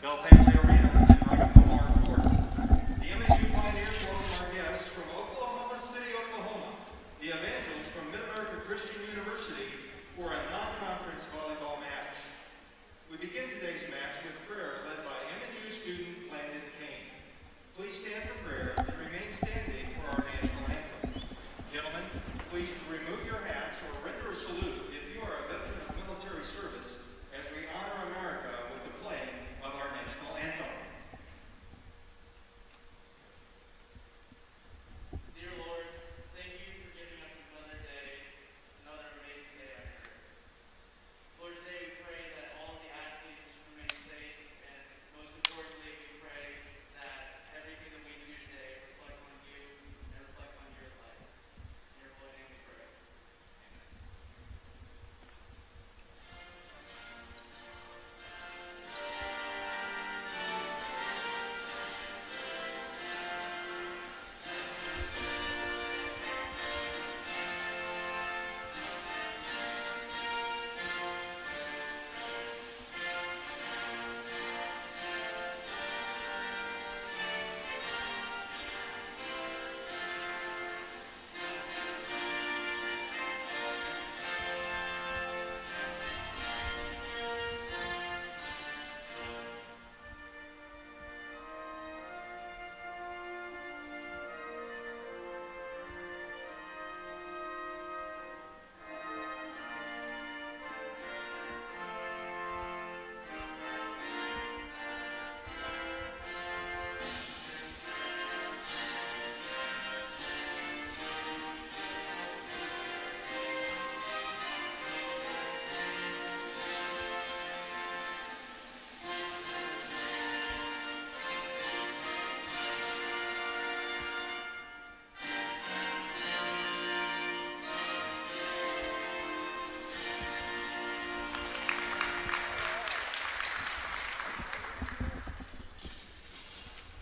Bell Family Arena in Rockville Court. The MNU Pioneers welcome our guests from Oklahoma City, Oklahoma, the Evangels from MidAmerica Christian University for a non-conference volleyball match. We begin today's match with prayer led by MNU student Landon Kane. Please stand for prayer and remain standing for our national anthem. Gentlemen, please remove your hats or render a salute if you are a veteran of military service as we honor America with the playing of our national anthem. Dear Lord, thank you for giving us another day, another amazing day on earth. Lord, today we pray that all of the athletes remain safe, and most importantly, we pray that everything that we do today reflects on you and reflects on your life. In your holy name we pray. Amen.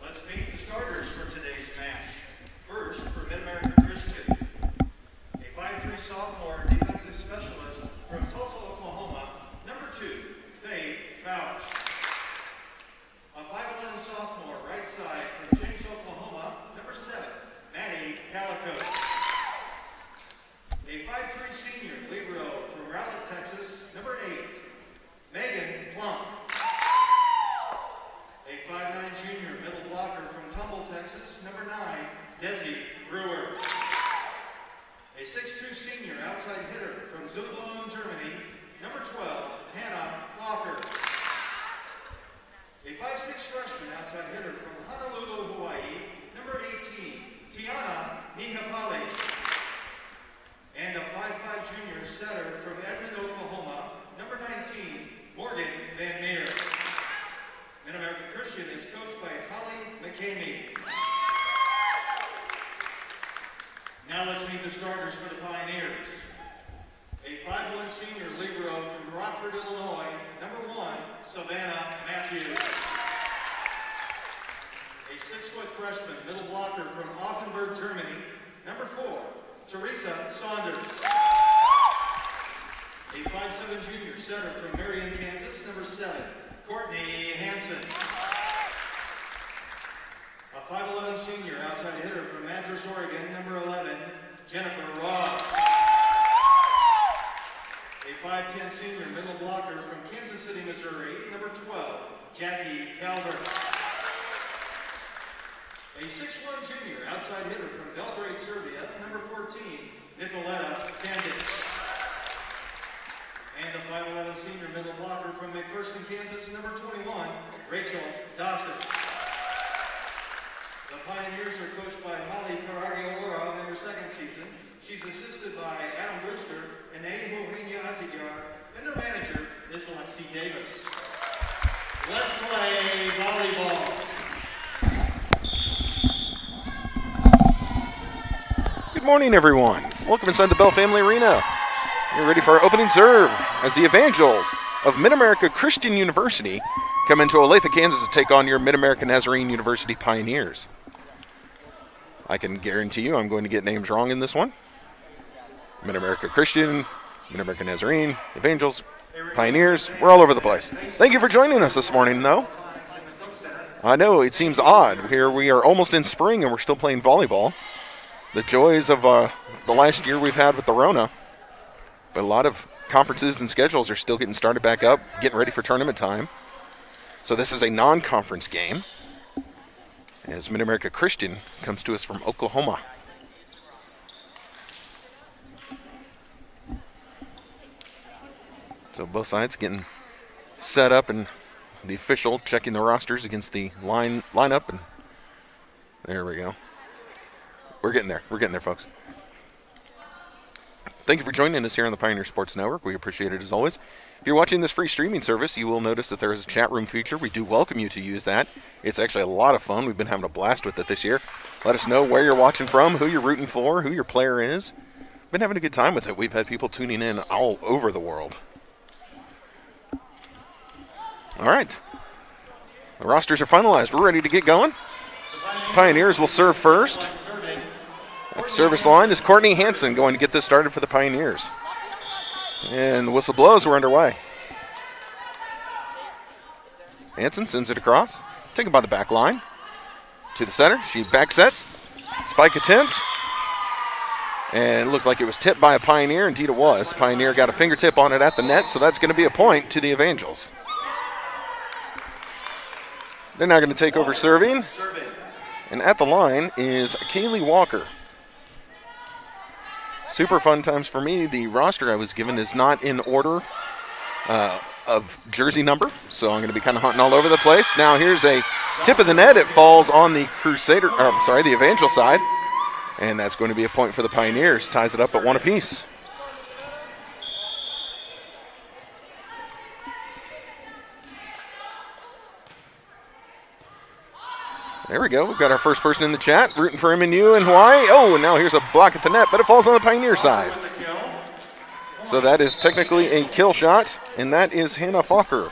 Let's meet the starters for today's match. First, for MidAmerica Christian, a 5'3" sophomore defensive specialist from Tulsa, Oklahoma, number 2, Faye Fouch. A 5'11" sophomore right side from James, Oklahoma, number 7, Maddie Calico. A 5'3" senior libero from Rowlett, Texas, number 8, Megan Plump. A 5'9" junior middle blocker from Tumble, Texas, number 9, Desi Brewer. A 6'2" senior outside hitter from Zublon, Germany, number 12, Hannah Walker. A 5'6" freshman outside hitter from Honolulu, Hawaii, number 18, Tiana Nihapali. And a 5'5" junior setter from Edmond, Oklahoma, number 19, Morgan Van Meer. MidAmerica Christian is coached by Holly McCamey. Now let's meet the starters for the Pioneers. A 5'1" senior libero from Rockford, Illinois, number 1, Savannah Matthews. A 6-foot freshman middle blocker from Offenburg, Germany, number 4, Teresa Saunders. A 5'7" junior setter from Marion, Kansas, number 7, Courtney Hansen. A 5'11" senior outside hitter from Madras, Oregon, number 11, Jennifer Ross. A 5'10" senior middle blocker from Kansas City, Missouri, number 12, Jackie Calvert. A 6'1" junior outside hitter from Belgrade, Serbia, number 14, Nicoletta Candice. And a 5'11" senior middle blocker from McPherson, Kansas, number 21, Rachel Dawson. The Pioneers are coached by Molly Caragiola in her second season. She's assisted by Adam Brewster and Ehuhenia Azigar, and their manager is Lexi Davis. Let's play volleyball. Good morning, everyone. Welcome inside the Bell Family Arena. You're ready for our opening serve as the Evangels of MidAmerica Christian University come into Olathe, Kansas to take on your MidAmerica Nazarene University Pioneers. I can guarantee you I'm going to get names wrong in this one. MidAmerica Christian, MidAmerica Nazarene, Evangels, Pioneers, we're all over the place. Thank you for joining us this morning, though. I know, it seems odd. Here we are almost in spring and we're still playing volleyball. The joys of the last year we've had with the Rona. But a lot of conferences and schedules are still getting started back up, getting ready for tournament time. So this is a non-conference game, as MidAmerica Christian comes to us from Oklahoma. So both sides getting set up, and the official checking the rosters against the lineup, and there we go. We're getting there, folks. Thank you for joining us here on the Pioneer Sports Network. We appreciate it as always. If you're watching this free streaming service, you will notice that there is a chat room feature. We do welcome you to use that. It's actually a lot of fun. We've been having a blast with it this year. Let us know where you're watching from, who you're rooting for, who your player is. Been having a good time with it. We've had people tuning in all over the world. All right. The rosters are finalized. We're ready to get going. Pioneers will serve first. At the service line is Courtney Hansen going to get this started for the Pioneers. And the whistle blows, we're underway. Hansen sends it across. Taken by the back line. To the center. She back sets. Spike attempt. And it looks like it was tipped by a Pioneer. Indeed it was. Pioneer got a fingertip on it at the net, so that's going to be a point to the Evangels. They're now going to take over serving. And at the line is Kaylee Walker. Super fun times for me. The roster I was given is not in order of jersey number, so I'm going to be kind of hunting all over the place. Now here's a tip of the net. It falls on the the Evangel side, and that's going to be a point for the Pioneers. Ties it up at 1 apiece. There we go. We've got our first person in the chat rooting for MNU in Hawaii. Oh, and now here's a block at the net, but it falls on the Pioneer side. So that is technically a kill shot, and that is Hannah Fokker.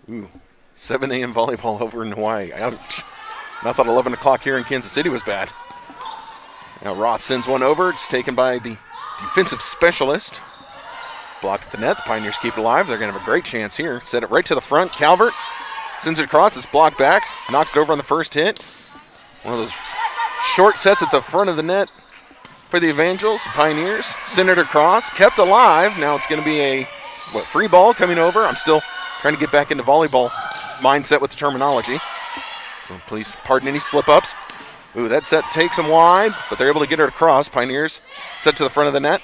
Ooh, 7 a.m. volleyball over in Hawaii. Ouch. I thought 11 o'clock here in Kansas City was bad. Now Roth sends one over. It's taken by the defensive specialist. Blocked at the net. The Pioneers keep it alive. They're going to have a great chance here. Set it right to the front. Calvert sends it across. It's blocked back. Knocks it over on the first hit. One of those short sets at the front of the net for the Evangels. The Pioneers send it across. Kept alive. Now it's going to be a free ball coming over. I'm still trying to get back into volleyball mindset with the terminology. So please pardon any slip-ups. Ooh, that set takes them wide, but they're able to get it across. Pioneers set to the front of the net.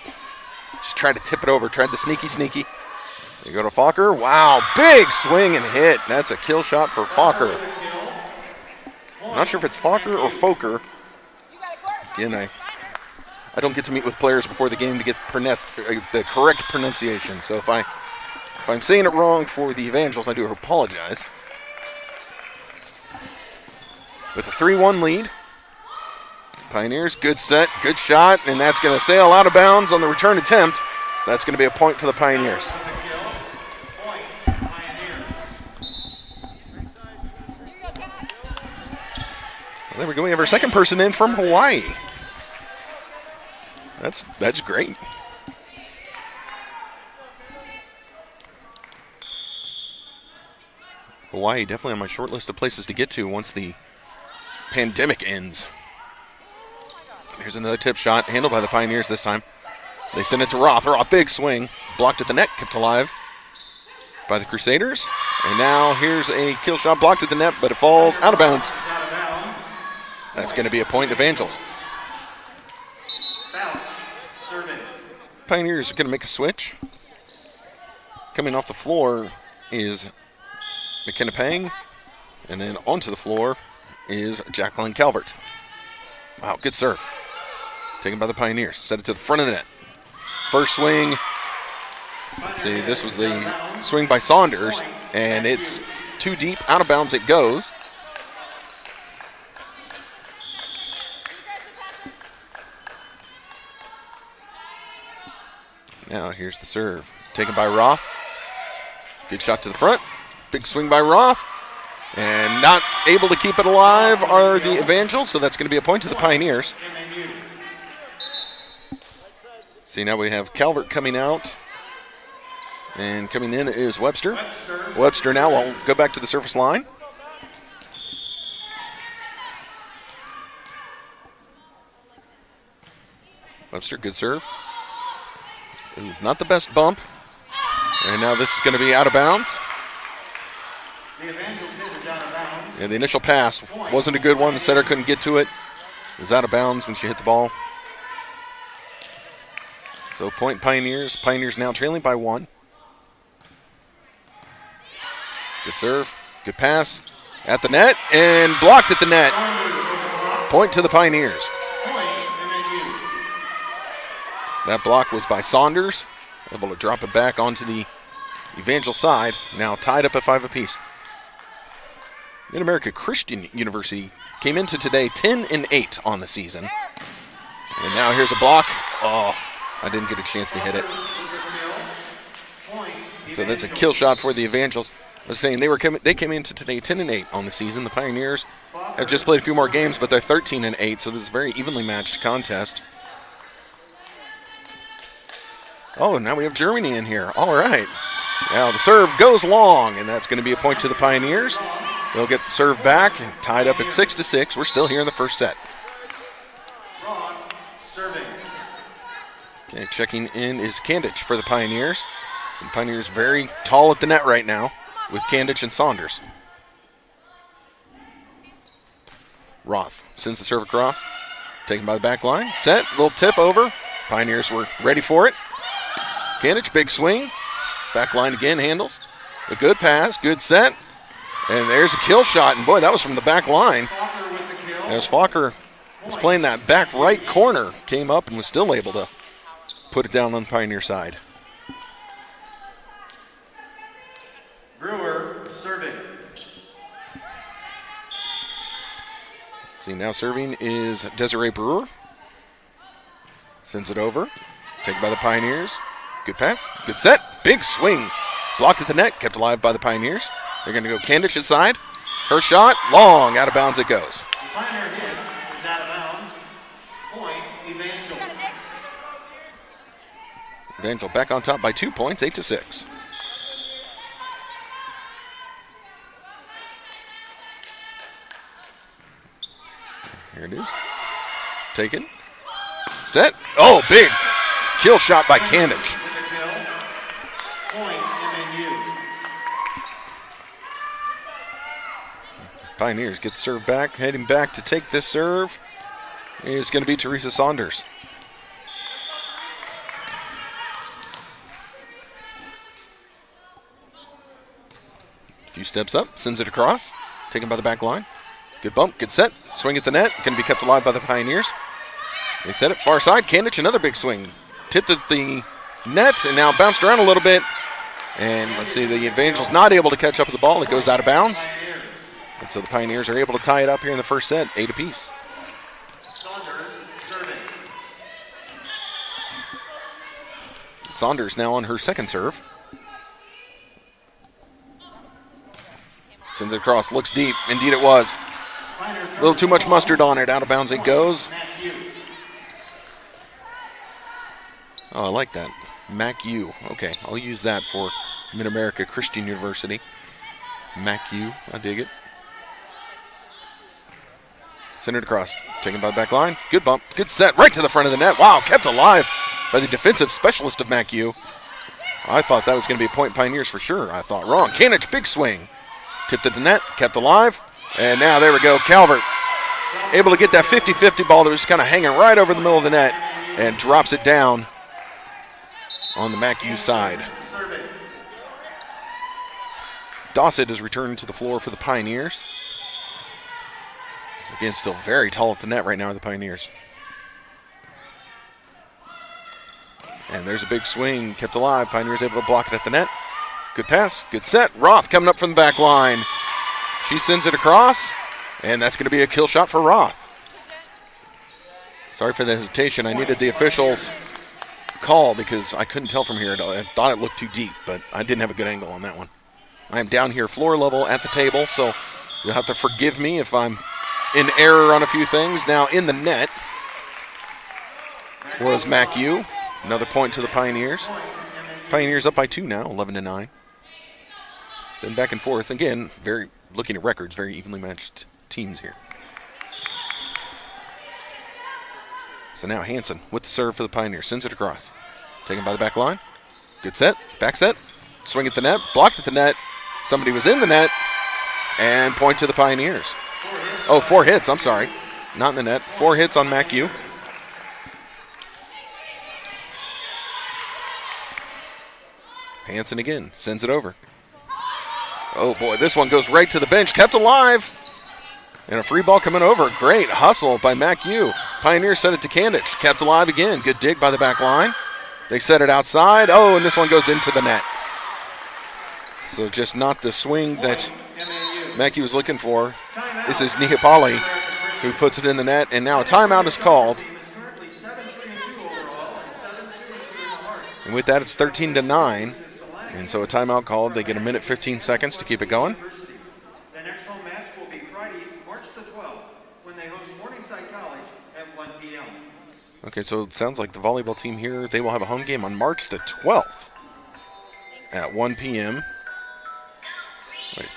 Just tried to tip it over. Tried the sneaky. They go to Fokker. Wow, big swing and hit. That's a kill shot for Fokker. I'm not sure if it's Fokker or Fokker. Again, I don't get to meet with players before the game to get the correct pronunciation. So if I'm saying it wrong for the Evangels, I do apologize. With a 3-1 lead. Pioneers, good set, good shot, and that's going to sail out of bounds on the return attempt. That's going to be a point for the Pioneers. Well, there we go. We have our second person in from Hawaii. That's great. Hawaii definitely on my short list of places to get to once the pandemic ends. Here's another tip shot, handled by the Pioneers this time. They send it to Roth. Roth, big swing. Blocked at the net, kept alive by the Crusaders. And now here's a kill shot blocked at the net, but it falls out of bounds. That's going to be a point to Evangels. Pioneers are going to make a switch. Coming off the floor is McKenna Pang. And then onto the floor is Jacqueline Calvert. Wow, good serve. Taken by the Pioneers. Set it to the front of the net. First swing. Let's see, this was the swing by Saunders, and it's too deep. Out of bounds it goes. Now here's the serve. Taken by Roth. Good shot to the front. Big swing by Roth. And not able to keep it alive are the Evangels, so that's going to be a point to the Pioneers. See, now we have Calvert coming out. And coming in is Webster. Webster now will go back to the service line. Webster, good serve. Ooh, not the best bump. And now this is going to be out of bounds. Yeah, the initial pass wasn't a good one. The setter couldn't get to it. It was out of bounds when she hit the ball. So point Pioneers. Pioneers now trailing by 1. Good serve. Good pass. At the net. And blocked at the net. Point to the Pioneers. That block was by Saunders. Able to drop it back onto the Evangel side. Now tied up at 5 apiece. MidAmerica Christian University came into today 10-8 on the season. And now here's a block. Oh, I didn't get a chance to hit it. So that's a kill shot for the Evangels. I was saying they came into today 10-8 on the season. The Pioneers have just played a few more games, but they're 13-8, so this is a very evenly matched contest. Oh, now we have Germany in here. All right. Now the serve goes long, and that's going to be a point to the Pioneers. They'll get the serve back and tied up at 6-6. We're still here in the first set. Okay, checking in is Kandich for the Pioneers. Some Pioneers very tall at the net right now with Kandich and Saunders. Roth sends the serve across. Taken by the back line. Set, little tip over. Pioneers were ready for it. Kandich, big swing. Back line again, handles. A good pass, good set. And there's a kill shot. And boy, that was from the back line. As Fokker was playing that back right corner, came up and was still able to put it down on the Pioneer side. Brewer serving. See, now serving is Desiree Brewer. Sends it over. Taken by the Pioneers. Good pass. Good set. Big swing. Blocked at the net. Kept alive by the Pioneers. They're going to go Kandich's side. Her shot. Long. Out of bounds it goes. The Pioneer hit is out of bounds. Point, Evangel. Evangel back on top by 2 points, 8-6. Here it is. Taken. Set. Oh, big kill shot by Kandich. Point, MNU. Pioneers get the serve back. Heading back to take this serve is going to be Teresa Saunders. A few steps up, sends it across. Taken by the back line. Good bump, good set. Swing at the net. Going to be kept alive by the Pioneers. They set it far side. Kandich, another big swing. Tipped at the net and now bounced around a little bit. And let's see, the Evangel's not able to catch up with the ball. It goes out of bounds. And so the Pioneers are able to tie it up here in the first set, 8 apiece. Saunders serving. Saunders now on her second serve. Sends it across, looks deep. Indeed it was. A little too much mustard on it. Out of bounds it goes. Oh, I like that. MacU. Okay, I'll use that for MidAmerica Christian University. MacU, I dig it. Send it across. Taken by the back line. Good bump. Good set. Right to the front of the net. Wow, kept alive by the defensive specialist of MacU. I thought that was going to be a point Pioneers for sure. I thought wrong. Kandich, big swing. Tipped at the net. Kept alive. And now there we go. Calvert able to get that 50-50 ball that was kind of hanging right over the middle of the net and drops it down on the MacU side. Dossett is returned to the floor for the Pioneers. Again, still very tall at the net right now are the Pioneers. And there's a big swing, kept alive. Pioneers able to block it at the net. Good pass, good set. Roth coming up from the back line. She sends it across, and that's going to be a kill shot for Roth. Sorry for the hesitation. I needed the officials' call because I couldn't tell from here. I thought it looked too deep, but I didn't have a good angle on that one. I am down here floor level at the table, so you'll have to forgive me if I'm in error on a few things. Now in the net was MacU. Another point to the Pioneers. Pioneers up by 2 now, 11-9. It's been back and forth. Again, looking at records, very evenly matched teams here. So now Hansen with the serve for the Pioneers. Sends it across. Taken by the back line. Good set. Back set. Swing at the net. Blocked at the net. Somebody was in the net. And point to the Pioneers. Oh, 4 hits. I'm sorry. Not in the net. 4 hits on MNU. Hansen again. Sends it over. Oh, boy. This one goes right to the bench. Kept alive. And a free ball coming over. Great hustle by MNU. Pioneers set it to Kandich. Kept alive again. Good dig by the back line. They set it outside. Oh, and this one goes into the net. So just not the swing that MNU was looking for. This is Nihapali who puts it in the net. And now a timeout is called. And with that, it's 13-9. And so a timeout called. They get a minute 15 seconds to keep it going. The next home match will be Friday, March the 12th, when they host Morningside College at 1 p.m. Okay, so it sounds like the volleyball team here, they will have a home game on March the 12th at 1 p.m. Wait,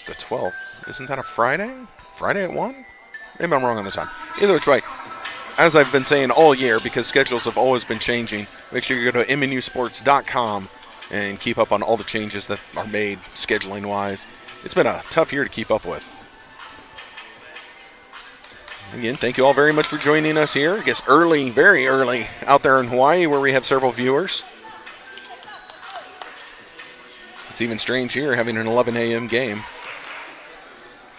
the 12th? Isn't that a Friday? Friday at 1? Maybe I'm wrong on the time. Either which way, as I've been saying all year, because schedules have always been changing, make sure you go to MNUsports.com and keep up on all the changes that are made scheduling-wise. It's been a tough year to keep up with. Again, thank you all very much for joining us here. I guess early, very early, out there in Hawaii where we have several viewers. It's even strange here having an 11 a.m. game.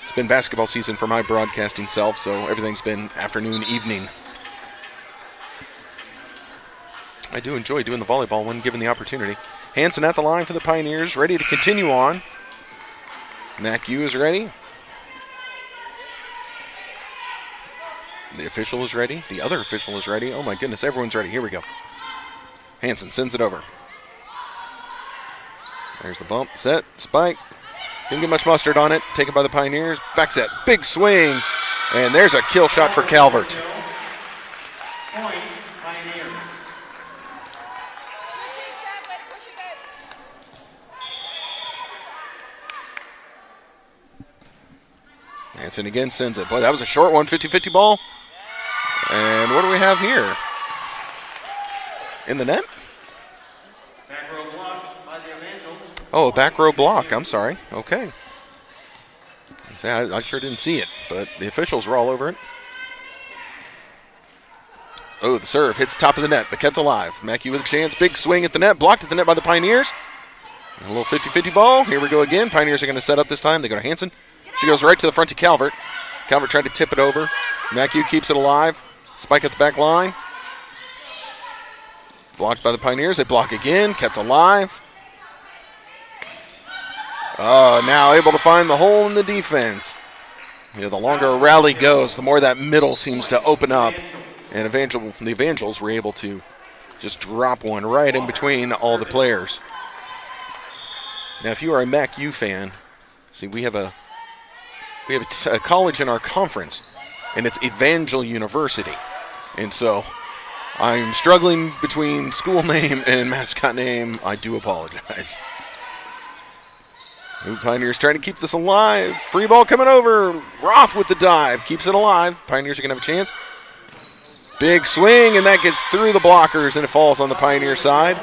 It's been basketball season for my broadcasting self, so everything's been afternoon, evening. I do enjoy doing the volleyball when given the opportunity. Hansen at the line for the Pioneers, ready to continue on. MNU is ready. The official is ready. The other official is ready. Oh my goodness, everyone's ready. Here we go. Hansen sends it over. There's the bump, set, spike. Didn't get much mustard on it. Taken by the Pioneers. Back set, big swing. And there's a kill shot for Calvert. Point, Pioneers. Hansen again sends it. Boy, that was a short one, 50-50 ball. And what do we have here? In the net? Back row block by the Evangels. Oh, a back row block. I'm sorry. Okay. I sure didn't see it, but the officials were all over it. Oh, the serve hits the top of the net, but kept alive. MNU with a chance. Big swing at the net. Blocked at the net by the Pioneers. A little 50-50 ball. Here we go again. Pioneers are going to set up this time. They go to Hansen. She goes right to the front to Calvert. Calvert tried to tip it over. MNU keeps it alive. Spike at the back line. Blocked by the Pioneers. They block again. Kept alive. Now able to find the hole in the defense. The longer a rally goes, the more that middle seems to open up. And the Evangels were able to just drop one right in between all the players. Now, if you are a MNU fan, see, we have a college in our conference, and it's Evangel University. And so I'm struggling between school name and mascot name. I do apologize. New Pioneers trying to keep this alive. Free ball coming over. Roth with the dive. Keeps it alive. Pioneers are going to have a chance. Big swing, and that gets through the blockers, and it falls on the Pioneer side.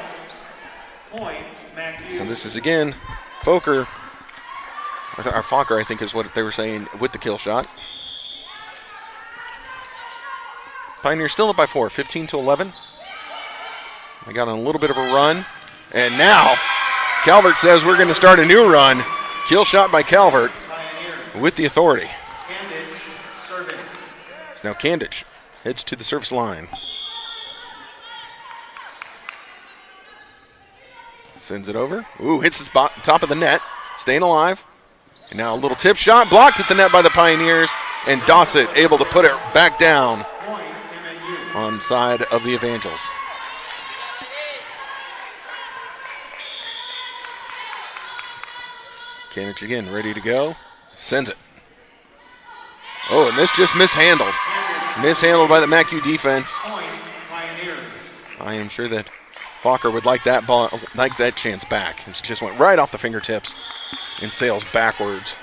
Point, MNU. So this is, again, Fokker. Or Fokker, I think, is what they were saying with the kill shot. Pioneers still up by 4, 15-11. They got on a little bit of a run. And now, Calvert says we're going to start a new run. Kill shot by Calvert with the authority. Kandich serving. So now Kandich heads to the service line. Sends it over. Ooh, hits the top of the net. Staying alive. And now a little tip shot. Blocked at the net by the Pioneers. And Dossett able to put it back down Point, MNU. on the side of the Evangels. Kandich again, ready to go. Sends it. Oh, and this just mishandled. Mishandled by the MNU defense. Point, Pioneers. I am sure that Fokker would like that ball, like that chance back. It just went right off the fingertips and sails backwards.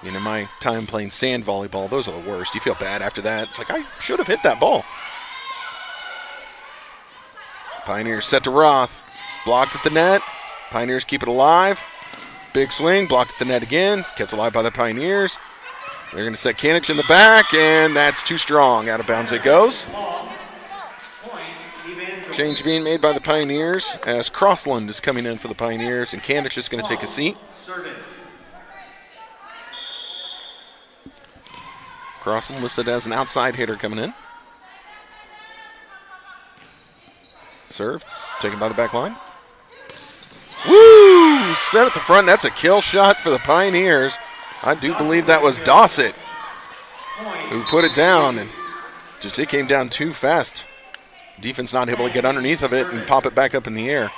You know, my time playing sand volleyball, those are the worst. You feel bad after that. It's like, I should have hit that ball. Pioneers set to Roth. Blocked at the net. Pioneers keep it alive. Big swing, blocked at the net again. Kept alive by the Pioneers. They're going to set Kanich in the back, and that's too strong. Out of bounds it goes. Change being made by the Pioneers as Crossland is coming in for the Pioneers, and Kanich is going to take a seat. Crossland listed as an outside hitter coming in. Serve, taken by the back line. Woo! Set at the front. That's a kill shot for the Pioneers. I do believe that was Dossett who put it down, and just it came down too fast. Defense not able to get underneath of it and pop it back up in the air.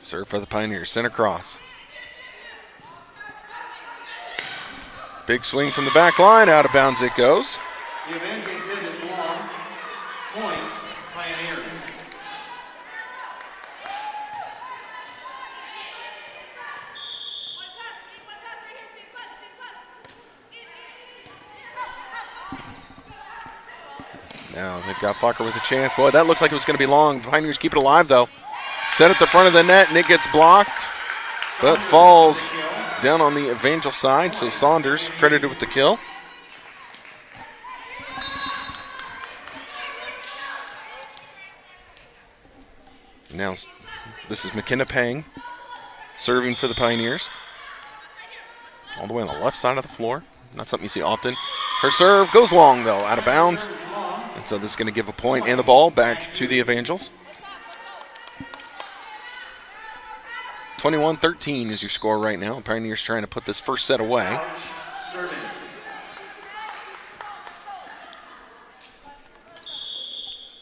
Serve for the Pioneers. Center cross. Big swing from the back line. Out of bounds it goes. The Avengers hit is long. Point, Pioneers. Now they've got Fokker with a chance. Boy, that looks like it was going to be long. The Pioneers keep it alive, though. Set at the front of the net, and it gets blocked, but falls down on the Evangel side, so Saunders credited with the kill. Now this is McKenna Pang serving for the Pioneers. All the way on the left side of the floor. Not something you see often. Her serve goes long, though, out of bounds. And so this is going to give a point and the ball back to the Evangels. 21-13 is your score right now. Pioneers trying to put this first set away.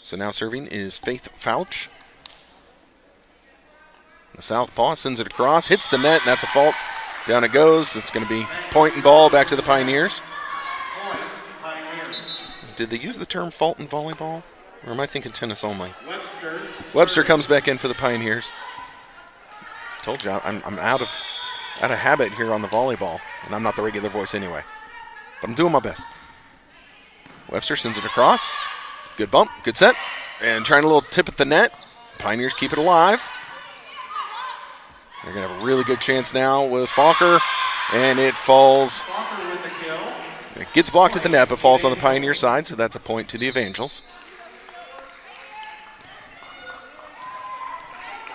So now serving is Faith Fouch. The southpaw sends it across, hits the net, and that's a fault. Down it goes. It's going to be point and ball back to the Pioneers. Did they use the term fault in volleyball? Or am I thinking tennis only? Webster comes back in for the Pioneers. Told you, I'm out of habit here on the volleyball, and I'm not the regular voice anyway. But I'm doing my best. Webster sends it across. Good bump, good set. And trying a little tip at the net. Pioneers keep it alive. They're going to have a really good chance now with Fokker, and it falls. It gets blocked at the net, but falls on the Pioneer side, so that's a point to the Evangels.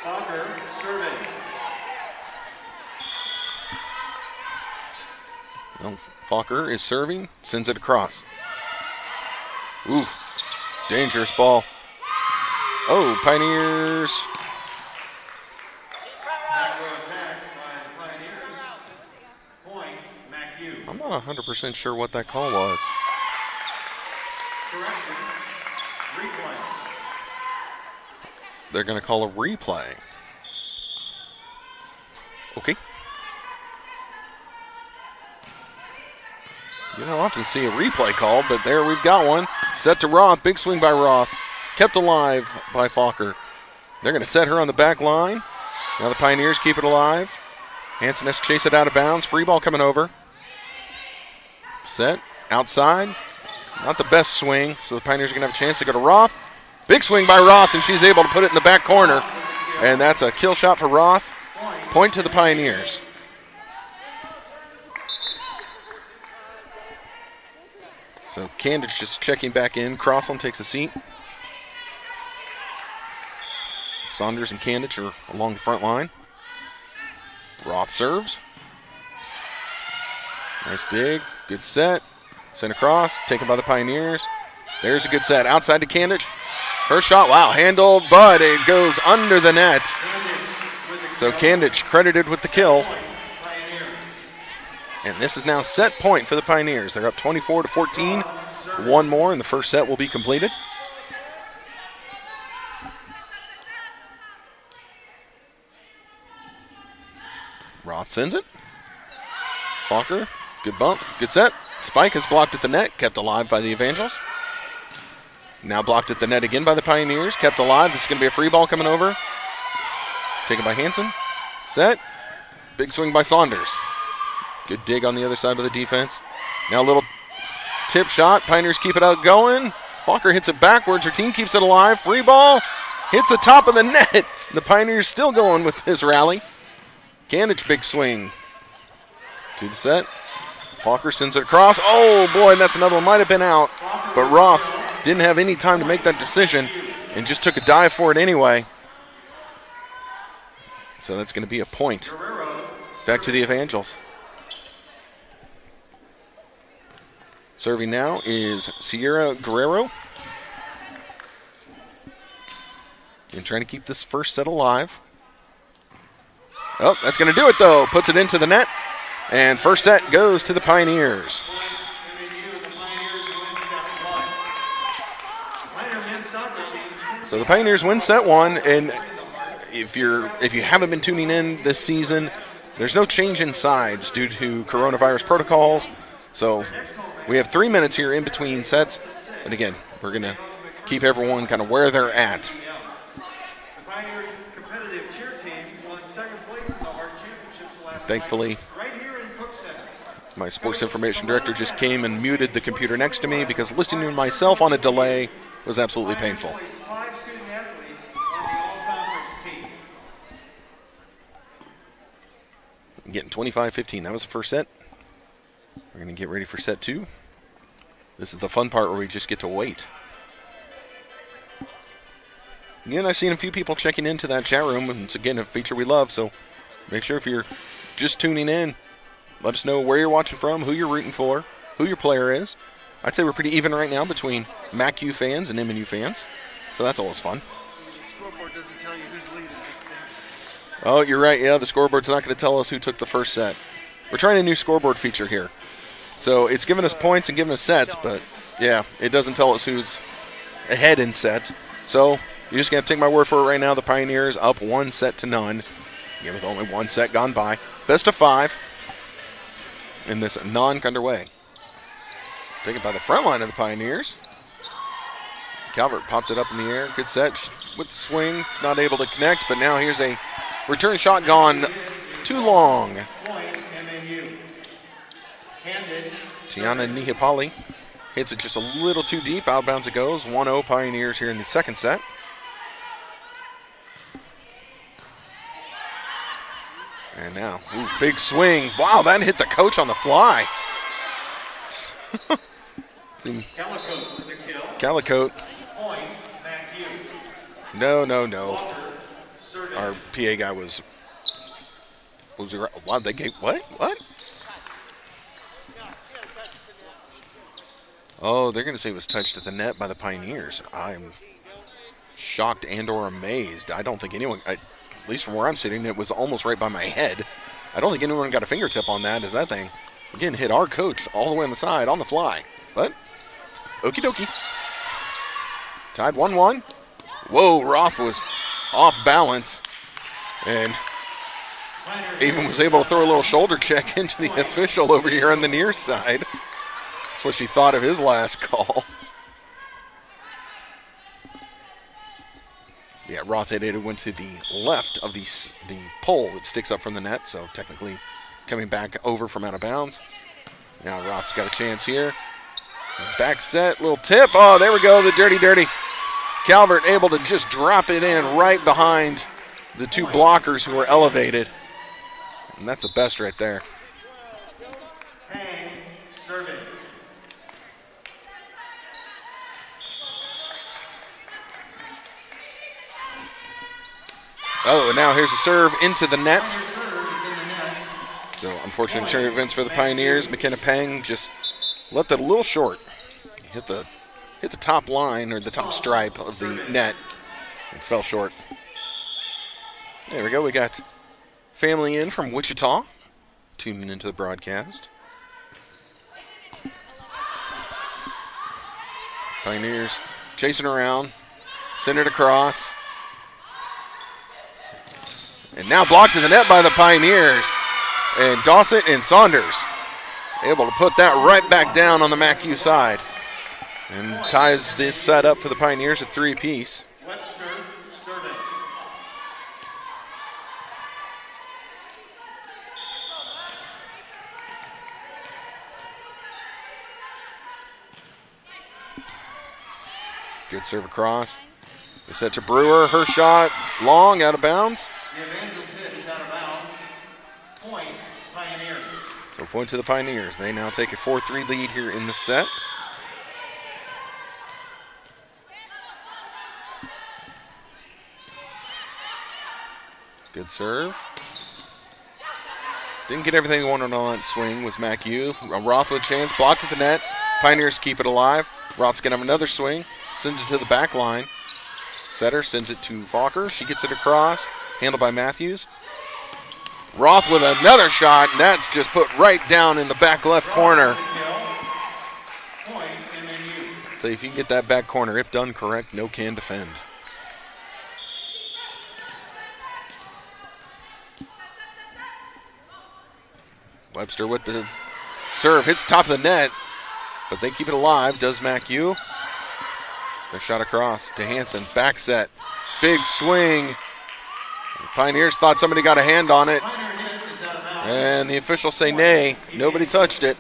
Fokker serving. Well, Fokker is serving, sends it across. Ooh, dangerous ball. Oh, Pioneers. I'm not 100% sure what that call was. Correction. Replay. They're going to call a replay. Okay. You don't often see a replay called, but there we've got one. Set to Roth. Big swing by Roth. Kept alive by Fokker. They're going to set her on the back line. Now the Pioneers keep it alive. Hanson has to chase it out of bounds. Free ball coming over. Set. Outside. Not the best swing, so the Pioneers are going to have a chance to go to Roth. Big swing by Roth, and she's able to put it in the back corner. And that's a kill shot for Roth. Point to the Pioneers. So Candidge just checking back in. Crossland takes a seat. Saunders and Candidge are along the front line. Roth serves. Nice dig. Good set. Sent across. Taken by the Pioneers. There's a good set. Outside to Candidge. Her shot, wow, handled, but it goes under the net. So Candidge credited with the kill. And this is now set point for the Pioneers. They're up 24-14. One more, and the first set will be completed. Roth sends it. Fokker, good bump, good set. spike is blocked at the net, kept alive by the Evangels. Now blocked at the net again by the Pioneers, kept alive. This is going to be a free ball coming over. Taken by Hansen. Set. Big swing by Saunders. Good dig on the other side of the defense. Now a little tip shot. Pioneers keep it out going. Falker hits it backwards. Her team keeps it alive. Free ball. Hits the top of the net. The Pioneers still going with his rally. Candich big swing. To the set. Falker sends it across. Oh, boy, that's another one. Might have been out. But Roth didn't have any time to make that decision and just took a dive for it anyway. So that's going to be a point. Back to the Evangels. Serving now is Sierra Guerrero. And trying to keep this first set alive. Oh, that's going to do it, though. Puts it into the net. And first set goes to the Pioneers. So the Pioneers win set one. And if you haven't been tuning in this season, there's no change in sides due to coronavirus protocols. So we have 3 minutes here in between sets. And again, we're going to keep everyone kind of where they're at. The Pioneer competitive cheer team won second place in the Heart Championships last Thankfully, night, right here in Cook Center. my sports information director just came and muted the computer next to me because listening to myself on a delay was absolutely painful. Pioneers placed 5 student athletes on the all-conference team. Getting 25-15. That was the first set. We're going to get ready for set two. This is the fun part where we just get to wait. Again, I've seen a few people checking into that chat room, and it's, again, a feature we love, so make sure if you're just tuning in, let us know where you're watching from, who you're rooting for, who your player is. I'd say we're pretty even right now between MACU fans and MNU fans, so that's always fun. The scoreboard doesn't tell you who's leading. Oh, you're right. Yeah, the scoreboard's not going to tell us who took the first set. We're trying a new scoreboard feature here. So it's giving us points and giving us sets, but, yeah, it doesn't tell us who's ahead in sets. So you're just going to take my word for it right now. The Pioneers up 1-0. Again, with only one set gone by. Best of 5 in this non-underway. Taken by the front line of the Pioneers. Calvert popped it up in the air. Good set with the swing. Not able to connect, but now here's a return shot gone too long. Point, MNU. Handed. Tiana Nihipali hits it just a little too deep. Out of bounds it goes. 1-0 Pioneers here in the second set. And now, ooh, big swing. Wow, that hit the coach on the fly. Calicote with the kill. Calicote. Point, MacU. No. Walter, serving. Our PA guy was wow, they gave, what? Oh, they're going to say it was touched at the net by the Pioneers. I'm shocked and or amazed. I don't think anyone, at least from where I'm sitting, it was almost right by my head. I don't think anyone got a fingertip on that, as that thing, again, hit our coach all the way on the side, on the fly. But, okie dokie. Tied 1-1. Whoa, Roth was off balance. And even was able to throw a little shoulder check into the official over here on the near side. That's what she thought of his last call. Yeah, Roth hit it. It went to the left of the pole that sticks up from the net, so technically coming back over from out of bounds. Now Roth's got a chance here. Back set, little tip. Oh, there we go, the dirty. Calvert able to just drop it in right behind the two blockers who were elevated. And that's the best right there. Hang, serving. Oh, and now here's a serve into the net. So unfortunate turn events for the Pioneers. McKenna Pang just left it a little short. Hit the top line or the top stripe of the net and fell short. There we go. We got family in from Wichita tuning into the broadcast. Pioneers chasing around, send it across. And now blocked in the net by the Pioneers. And Dawson and Saunders able to put that right back down on the MacU side. And ties this set up for the Pioneers at 3 apiece. Webster serving. Good serve across. They set to Brewer. Her shot long, out of bounds. The Evangels hit is out of bounds. Point, Pioneers. So point to the Pioneers. They now take a 4-3 lead here in the set. Good serve. Didn't get everything they wanted on that swing was MacU. Roth with a chance, blocked at the net. Pioneers keep it alive. Roth's going to have another swing. Sends it to the back line. Setter sends it to Fokker. She gets it across. Handled by Matthews. Roth with another shot, and that's just put right down in the back left corner. Point, MNU. So if you can get that back corner, if done correct, no can defend. Webster with the serve. Hits the top of the net, but they keep it alive. Does MacU. Their shot across to Hansen. Back set. Big swing. The Pioneers thought somebody got a hand on it. And the officials say nay. Nobody touched it.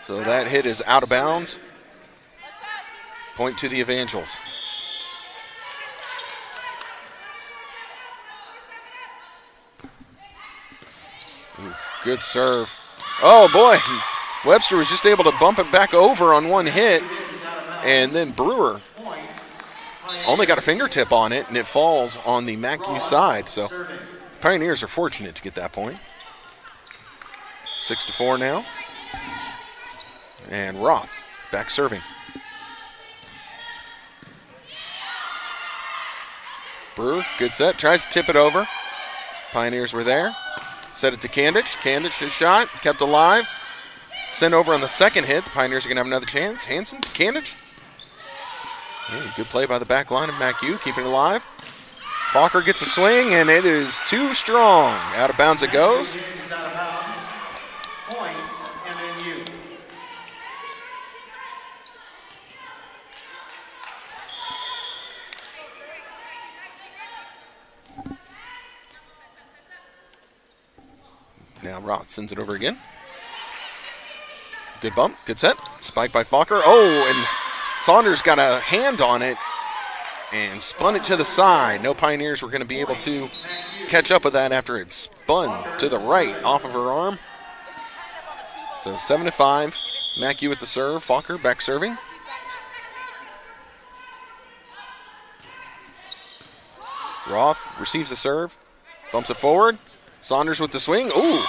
So that hit is out of bounds. Point to the Evangels. Ooh, good serve. Oh, boy. Webster was just able to bump it back over on one hit. And then Brewer only got a fingertip on it, and it falls on the MacU side. So Pioneers are fortunate to get that point. 6-4 now. And Roth back serving. Brewer, good set, tries to tip it over. Pioneers were there. Set it to Kandich. Kandich, his shot, kept alive. Sent over on the second hit. The Pioneers are going to have another chance. Hansen to Kandich. Good play by the back line of MacU, keeping it alive. Fokker gets a swing, and it is too strong. Out of bounds it goes. Point, MNU. Now Roth sends it over again. Good bump, good set. Spike by Fokker. Oh, and Saunders got a hand on it and spun it to the side. No Pioneers were going to be able to catch up with that after it spun to the right off of her arm. So 7-5. MacU with the serve. Fokker back serving. Roth receives the serve. Bumps it forward. Saunders with the swing. Ooh,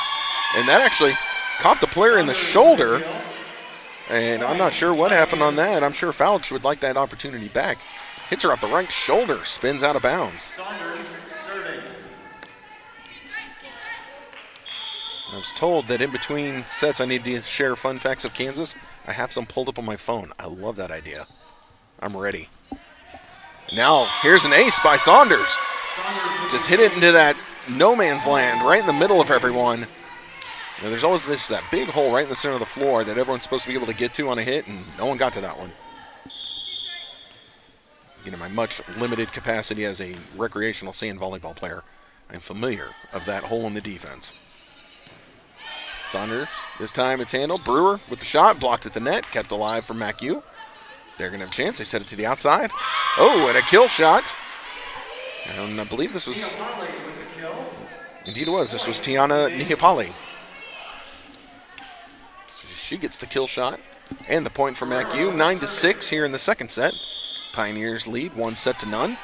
and that actually caught the player in the shoulder. And I'm not sure what happened on that. I'm sure Fouch would like that opportunity back. Hits her off the right shoulder. Spins out of bounds. I was told that in between sets I need to share fun facts of Kansas. I have some pulled up on my phone. I love that idea. I'm ready. Now, here's an ace by Saunders. Just hit it into that no man's land right in the middle of everyone. You know, there's always that big hole right in the center of the floor that everyone's supposed to be able to get to on a hit, and no one got to that one. You know, my much limited capacity as a recreational sand volleyball player, I'm familiar of that hole in the defense. Saunders, this time it's handled. Brewer with the shot, blocked at the net, kept alive for MacU. They're going to have a chance. They set it to the outside. Oh, and a kill shot. And I believe this was, indeed it was, this was Tiana Nihipali. She gets the kill shot and the point for MacU. 9-6 here in the second set. Pioneers lead 1-0.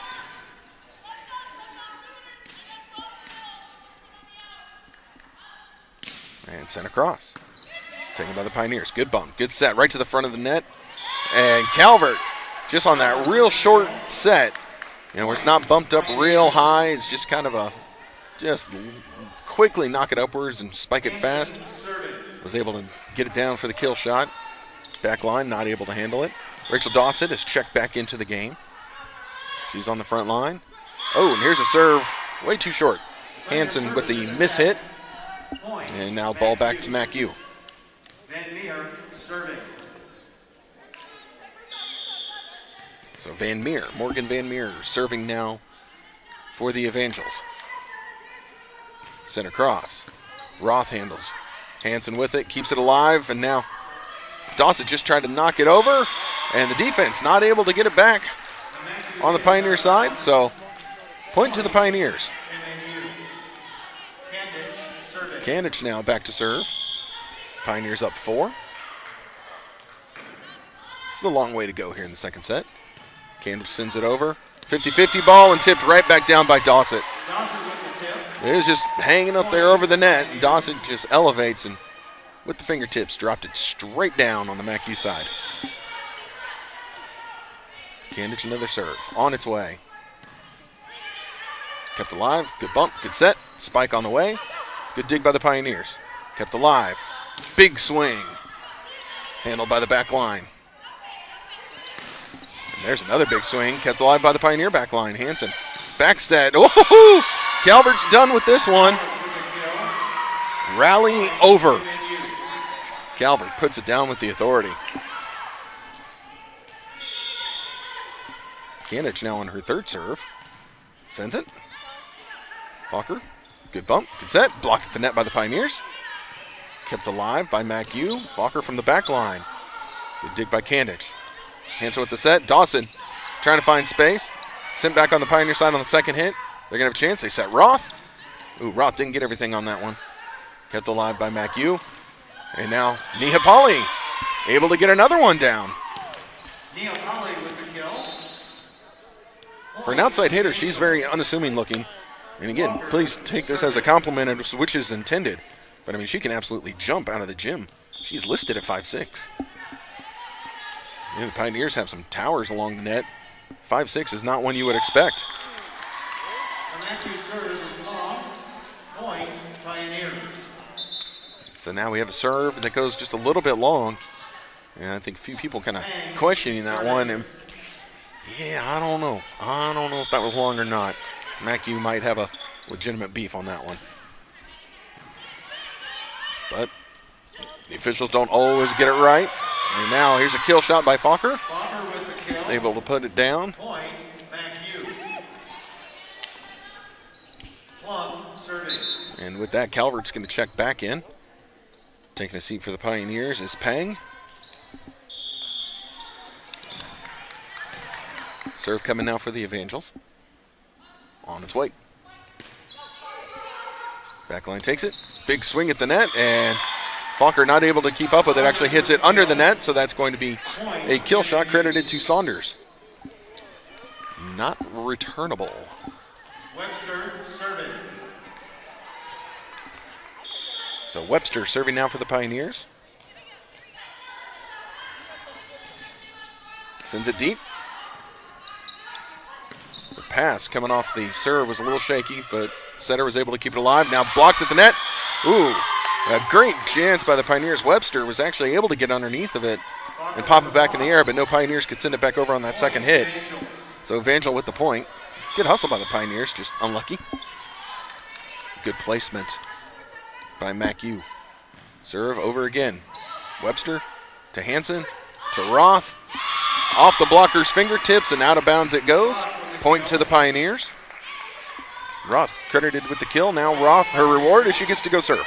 And sent across. Taken by the Pioneers. Good bump. Good set right to the front of the net. And Calvert, just on that real short set, you know, where it's not bumped up real high. It's just kind of just quickly knock it upwards and spike it fast. Was able to get it down for the kill shot. Back line, not able to handle it. Rachel Dawson is checked back into the game. She's on the front line. Oh, and here's a serve. Way too short. Hansen with the miss hit. And now ball back to MacU. Van Meer serving. So Morgan Van Meer serving now for the Evangels. Center cross. Roth handles. Hansen with it, keeps it alive, and now Dawson just tried to knock it over, and the defense not able to get it back on the Pioneer side, so point to the Pioneers. Kandich now back to serve. Pioneers up 4. It's a long way to go here in the second set. Kandich sends it over. 50-50 ball and tipped right back down by Dawson. It was just hanging up there over the net, and Dawson just elevates and with the fingertips dropped it straight down on the MacU side. Kandich another serve on its way. Kept alive, good bump, good set, spike on the way. Good dig by the Pioneers. Kept alive, big swing. Handled by the back line. And there's another big swing, kept alive by the Pioneer back line. Hansen, back set, oh! Calvert's done with this one. Rally over. Calvert puts it down with the authority. Kandich now on her third serve. Sends it. Fokker, good bump, good set. Blocked at the net by the Pioneers. Kept alive by MacU. Fokker from the back line. Good dig by Kandich. Hansen with the set. Dawson trying to find space. Sent back on the Pioneer side on the second hit. They're going to have a chance. They set Roth. Ooh, Roth didn't get everything on that one. Kept alive by MacU. And now Nihapali able to get another one down. Nihapali with the kill. For an outside hitter, she's very unassuming looking. And again, please take this as a compliment, which is intended. But I mean, she can absolutely jump out of the gym. She's listed at 5'6". The Pioneers have some towers along the net. 5'6" is not one you would expect. So now we have a serve that goes just a little bit long. And I think a few people kind of questioning that one. And yeah, I don't know. I don't know if that was long or not. MacU might have a legitimate beef on that one. But the officials don't always get it right. And now here's a kill shot by Fokker. Able to put it down. Point, MacU. Plum serving. And with that, Calvert's going to check back in. Taking a seat for the Pioneers is Peng. Serve coming now for the Evangels. On its way. Backline takes it. Big swing at the net, and Fokker not able to keep up with it. Actually hits it under the net, so that's going to be a kill shot credited to Saunders. Not returnable. Webster serving. So Webster serving now for the Pioneers. Sends it deep. The pass coming off the serve was a little shaky, but setter was able to keep it alive. Now blocked at the net. Ooh, a great chance by the Pioneers. Webster was actually able to get underneath of it and pop it back in the air, but no Pioneers could send it back over on that second hit. So Evangel with the point. Good hustle by the Pioneers, just unlucky. Good placement by MacU. Serve over again. Webster to Hansen to Roth. Off the blocker's fingertips and out of bounds it goes. Point to the Pioneers. Roth credited with the kill. Now Roth, her reward is she gets to go serve.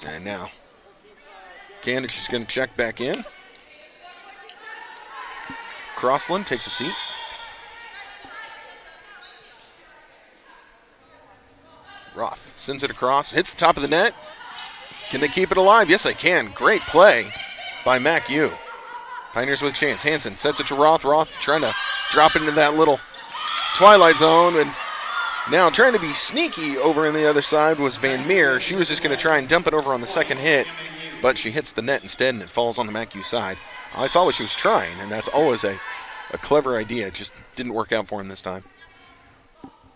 And now Kandich is going to check back in. Crossland takes a seat. Roth sends it across, hits the top of the net. Can they keep it alive? Yes, they can. Great play by MacU. Pioneers with a chance. Hansen sets it to Roth. Roth trying to drop it into that little twilight zone. And now trying to be sneaky over on the other side was Van Meer. She was just going to try and dump it over on the second hit, but she hits the net instead, and it falls on the MacU side. I saw what she was trying, and that's always a clever idea. It just didn't work out for him this time.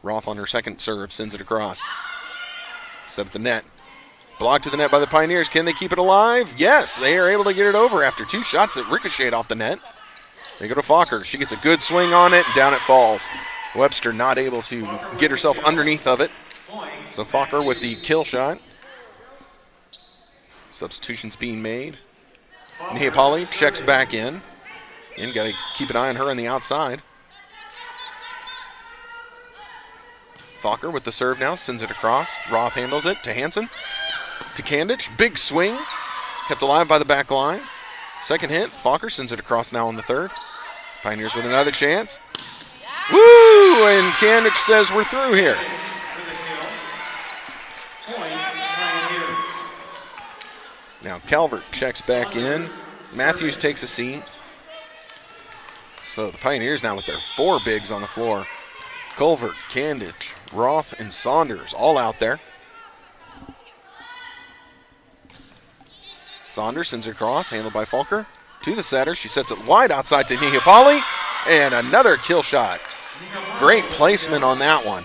Roth on her second serve sends it across. Set at the net. Blocked to the net by the Pioneers. Can they keep it alive? Yes, they are able to get it over after two shots that ricocheted off the net. They go to Fokker. She gets a good swing on it. Down it falls. Webster not able to get herself underneath of it. So Fokker with the kill shot. Substitutions being made. Neapoli checks back in. And got to keep an eye on her on the outside. Fokker with the serve now, sends it across. Roth handles it to Hansen. To Kandich, big swing. Kept alive by the back line. Second hit, Fokker sends it across now on the third. Pioneers with another chance. Woo! And Kandich says we're through here. Now Calvert checks back in. Matthews takes a seat. So the Pioneers now with their 4 bigs on the floor. Culvert, Kandich, Roth, and Saunders all out there. Saunders sends it across, handled by Fulker. To the setter, she sets it wide outside to Neapoli. And another kill shot. Great placement on that one.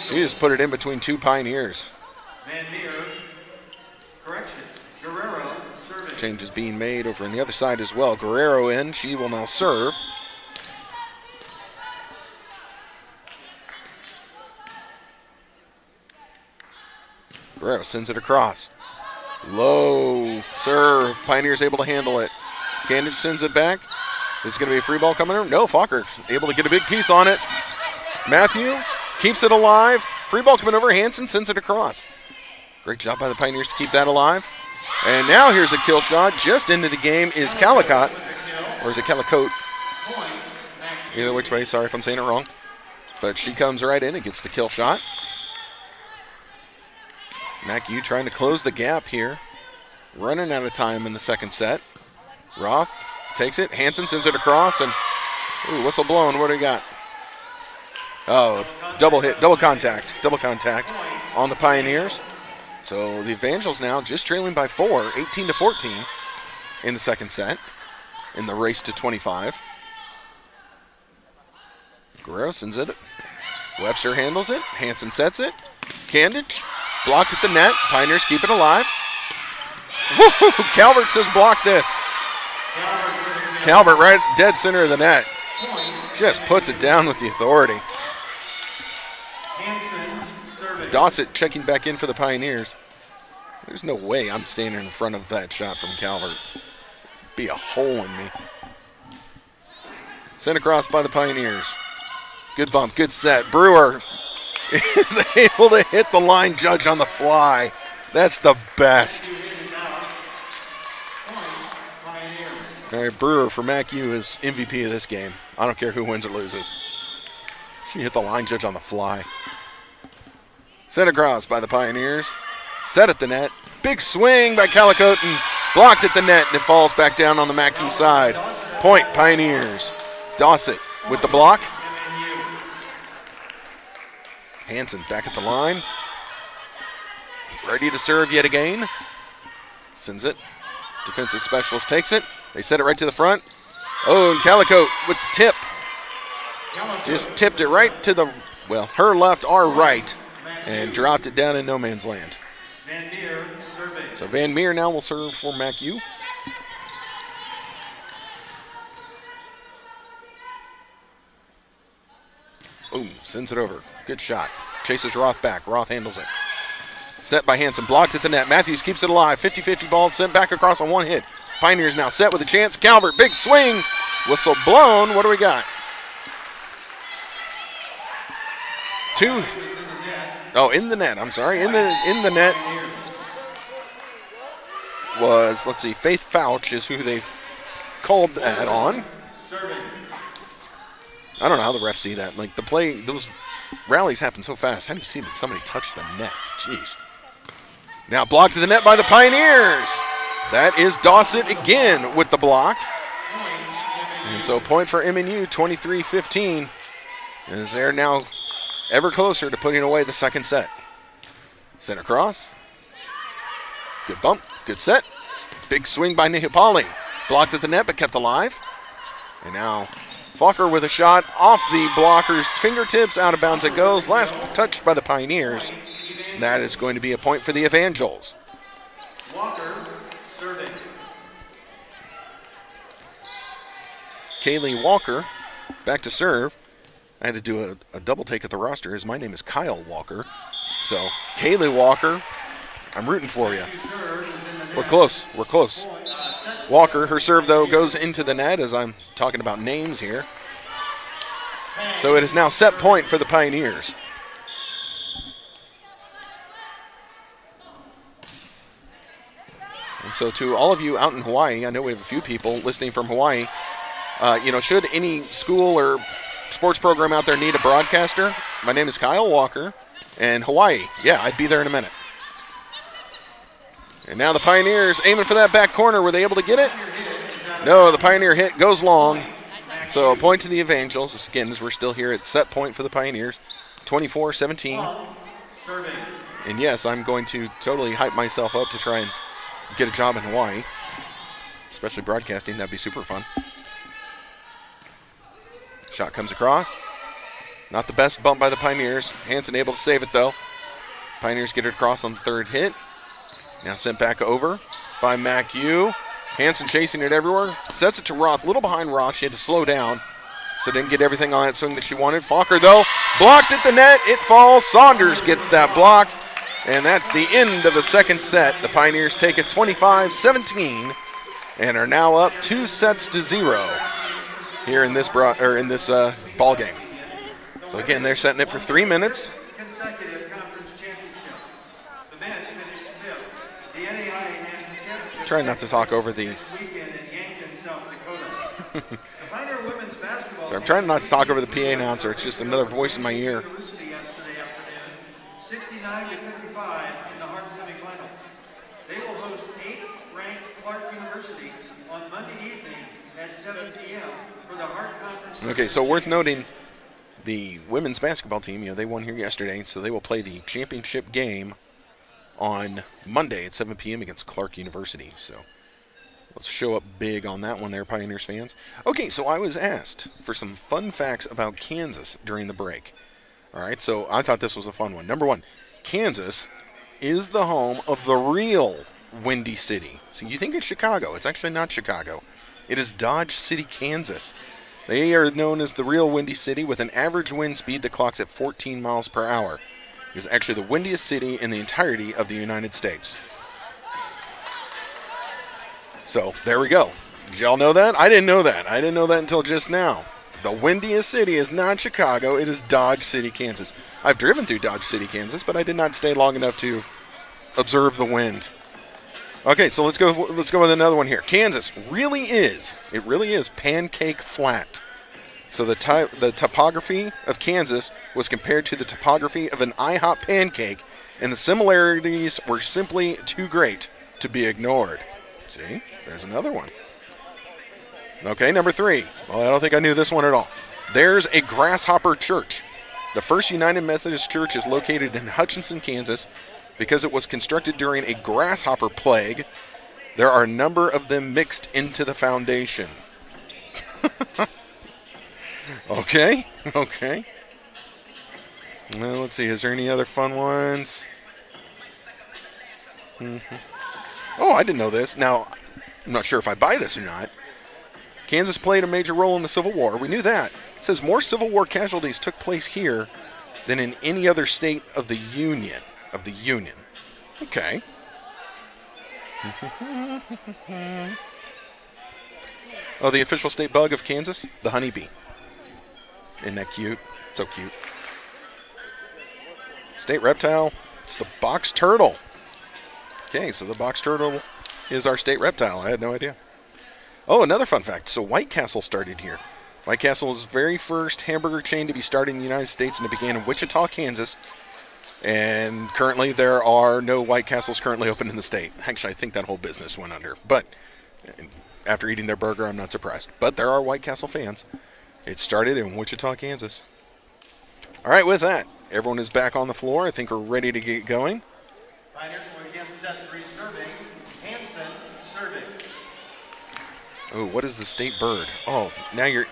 She just put it in between 2 Pioneers. Change is being made over on the other side as well. Guerrero in. She will now serve. Guerrero sends it across. Low serve. Pioneers able to handle it. Kandich sends it back. Is it going to be a free ball coming in? No, Fokker able to get a big piece on it. Matthews keeps it alive. Free ball coming over. Hansen sends it across. Great job by the Pioneers to keep that alive. And now here's a kill shot. Just into the game is Calicott. Or is it Calicote? Either which way, sorry if I'm saying it wrong. But she comes right in and gets the kill shot. MacU trying to close the gap here. Running out of time in the second set. Roth takes it. Hansen sends it across. And, ooh, whistle blown. What do we got? Oh, double hit, double contact on the Pioneers. So the Evangels now just trailing by 4, 18-14 in the second set in the race to 25. Guerrero sends it. Webster handles it. Hansen sets it. Kandich blocked at the net. Pioneers keep it alive. Woo-hoo! Calvert says block this. Calvert right dead center of the net. Just puts it down with the authority. Dossett checking back in for the Pioneers. There's no way I'm standing in front of that shot from Calvert. Be a hole in me. Sent across by the Pioneers. Good bump, good set. Brewer is able to hit the line judge on the fly. That's the best. All right, Brewer for MacU is MVP of this game. I don't care who wins or loses. She hit the line judge on the fly. Sent across by the Pioneers. Set at the net. Big swing by Calicote and blocked at the net, and it falls back down on the MacU side. Point, Pioneers. Dossett with the block. Hansen back at the line. Ready to serve yet again. Sends it. Defensive specialist takes it. They set it right to the front. Oh, and Calicote with the tip. Just tipped it right to the, well, her left, our right. And dropped it down in no man's land. So Van Meer now will serve for MacU. Boom, sends it over. Good shot. Chases Roth back. Roth handles it. Set by Hansen. Blocked at the net. Matthews keeps it alive. 50-50 ball sent back across on one hit. Pioneers now set with a chance. Calvert, big swing. Whistle blown. What do we got? 2. Oh, in the net. I'm sorry. In the net was, let's see, Faith Fouch is who they called that on. I don't know how the refs see that. Like, the play, those rallies happen so fast. How do you see that somebody touched the net? Jeez. Now blocked to the net by the Pioneers. That is Dossett again with the block. And so point for MNU, 23-15. As they're now ever closer to putting away the second set. Sent across. Good bump, good set. Big swing by Neapoli. Blocked at the net but kept alive. And now Fokker with a shot off the blocker's fingertips. Out of bounds it goes. Last touch by the Pioneers. That is going to be a point for the Evangels. Walker serving. Kaylee Walker back to serve. I had to do a double take at the roster as my name is Kyle Walker. So, Kaylee Walker, I'm rooting for you. We're close. We're close. Walker, her serve, though, goes into the net as I'm talking about names here. So it is now set point for the Pioneers. And so to all of you out in Hawaii, I know we have a few people listening from Hawaii, should any school or sports program out there need a broadcaster, my name is Kyle Walker, and Hawaii, yeah, I'd be there in a minute. And now the Pioneers aiming for that back corner. Were they able to get it? No, the Pioneer hit goes long. So a point to the Evangels. Again, as we're still here at set point for the Pioneers, 24-17. And yes, I'm going to totally hype myself up to try and get a job in Hawaii, especially broadcasting. That'd be super fun. Shot comes across. Not the best bump by the Pioneers. Hansen able to save it, though. Pioneers get it across on the third hit. Now sent back over by MacU. Hansen chasing it everywhere. Sets it to Roth. A little behind Roth. She had to slow down, so didn't get everything on that swing that she wanted. Falker, though, blocked at the net. It falls. Saunders gets that block. And that's the end of the second set. The Pioneers take it 25-17 and are now up 2-0 here in this ball game. So again, they're setting it for 3 minutes. Consecutive conference championship. The men finished fifth. The NAIA National Championship. Trying not to talk over the. Weekend in Yankton, South Dakota. The Pioneer women's basketball. So I'm trying not to talk over the PA announcer. It's just another voice in my ear. Yesterday afternoon, 69-55 in the Hart semifinals. They will host 8th ranked Clark University on Monday evening at 7 p.m. for the Hart Conference. Okay, so worth noting, the women's basketball team, they won here yesterday, so they will play the championship game on Monday at 7 p.m. against Clark University. So let's show up big on that one there, Pioneers fans. Okay, so I was asked for some fun facts about Kansas during the break. All right, so I thought this was a fun one. Number one, Kansas is the home of the real Windy City. So you think it's Chicago. It's actually not Chicago. It is Dodge City, Kansas. They are known as the real Windy City with an average wind speed that clocks at 14 miles per hour. It is actually the windiest city in the entirety of the United States. So there we go. Did y'all know that? I didn't know that. I didn't know that until just now. The windiest city is not Chicago. It is Dodge City, Kansas. I've driven through Dodge City, Kansas, but I did not stay long enough to observe the wind. Okay, so let's go with another one here. Kansas really is pancake flat. So the topography of Kansas was compared to the topography of an IHOP pancake, and the similarities were simply too great to be ignored. See, there's another one. Okay, number 3. Well, I don't think I knew this one at all. There's a Grasshopper Church. The First United Methodist Church is located in Hutchinson, Kansas. Because it was constructed during a grasshopper plague, there are a number of them mixed into the foundation. Okay. Well, let's see. Is there any other fun ones? Oh, I didn't know this. Now, I'm not sure if I buy this or not. Kansas played a major role in the Civil War. We knew that. It says more Civil War casualties took place here than in any other state of the Union. Okay. Oh, the official state bug of Kansas? The honeybee. Isn't that cute? So cute. State reptile, it's the box turtle. Okay, so the box turtle is our state reptile. I had no idea. Oh, another fun fact. So White Castle started here. White Castle was the very first hamburger chain to be started in the United States, and it began in Wichita, Kansas. And currently there are no White Castles currently open in the state. Actually, I think that whole business went under. But after eating their burger, I'm not surprised. But there are White Castle fans. It started in Wichita, Kansas. All right, with that, everyone is back on the floor. I think we're ready to get going. Pioneers will again set 3 serving. Hansen serving. Oh, what is the state bird? Oh, now you're.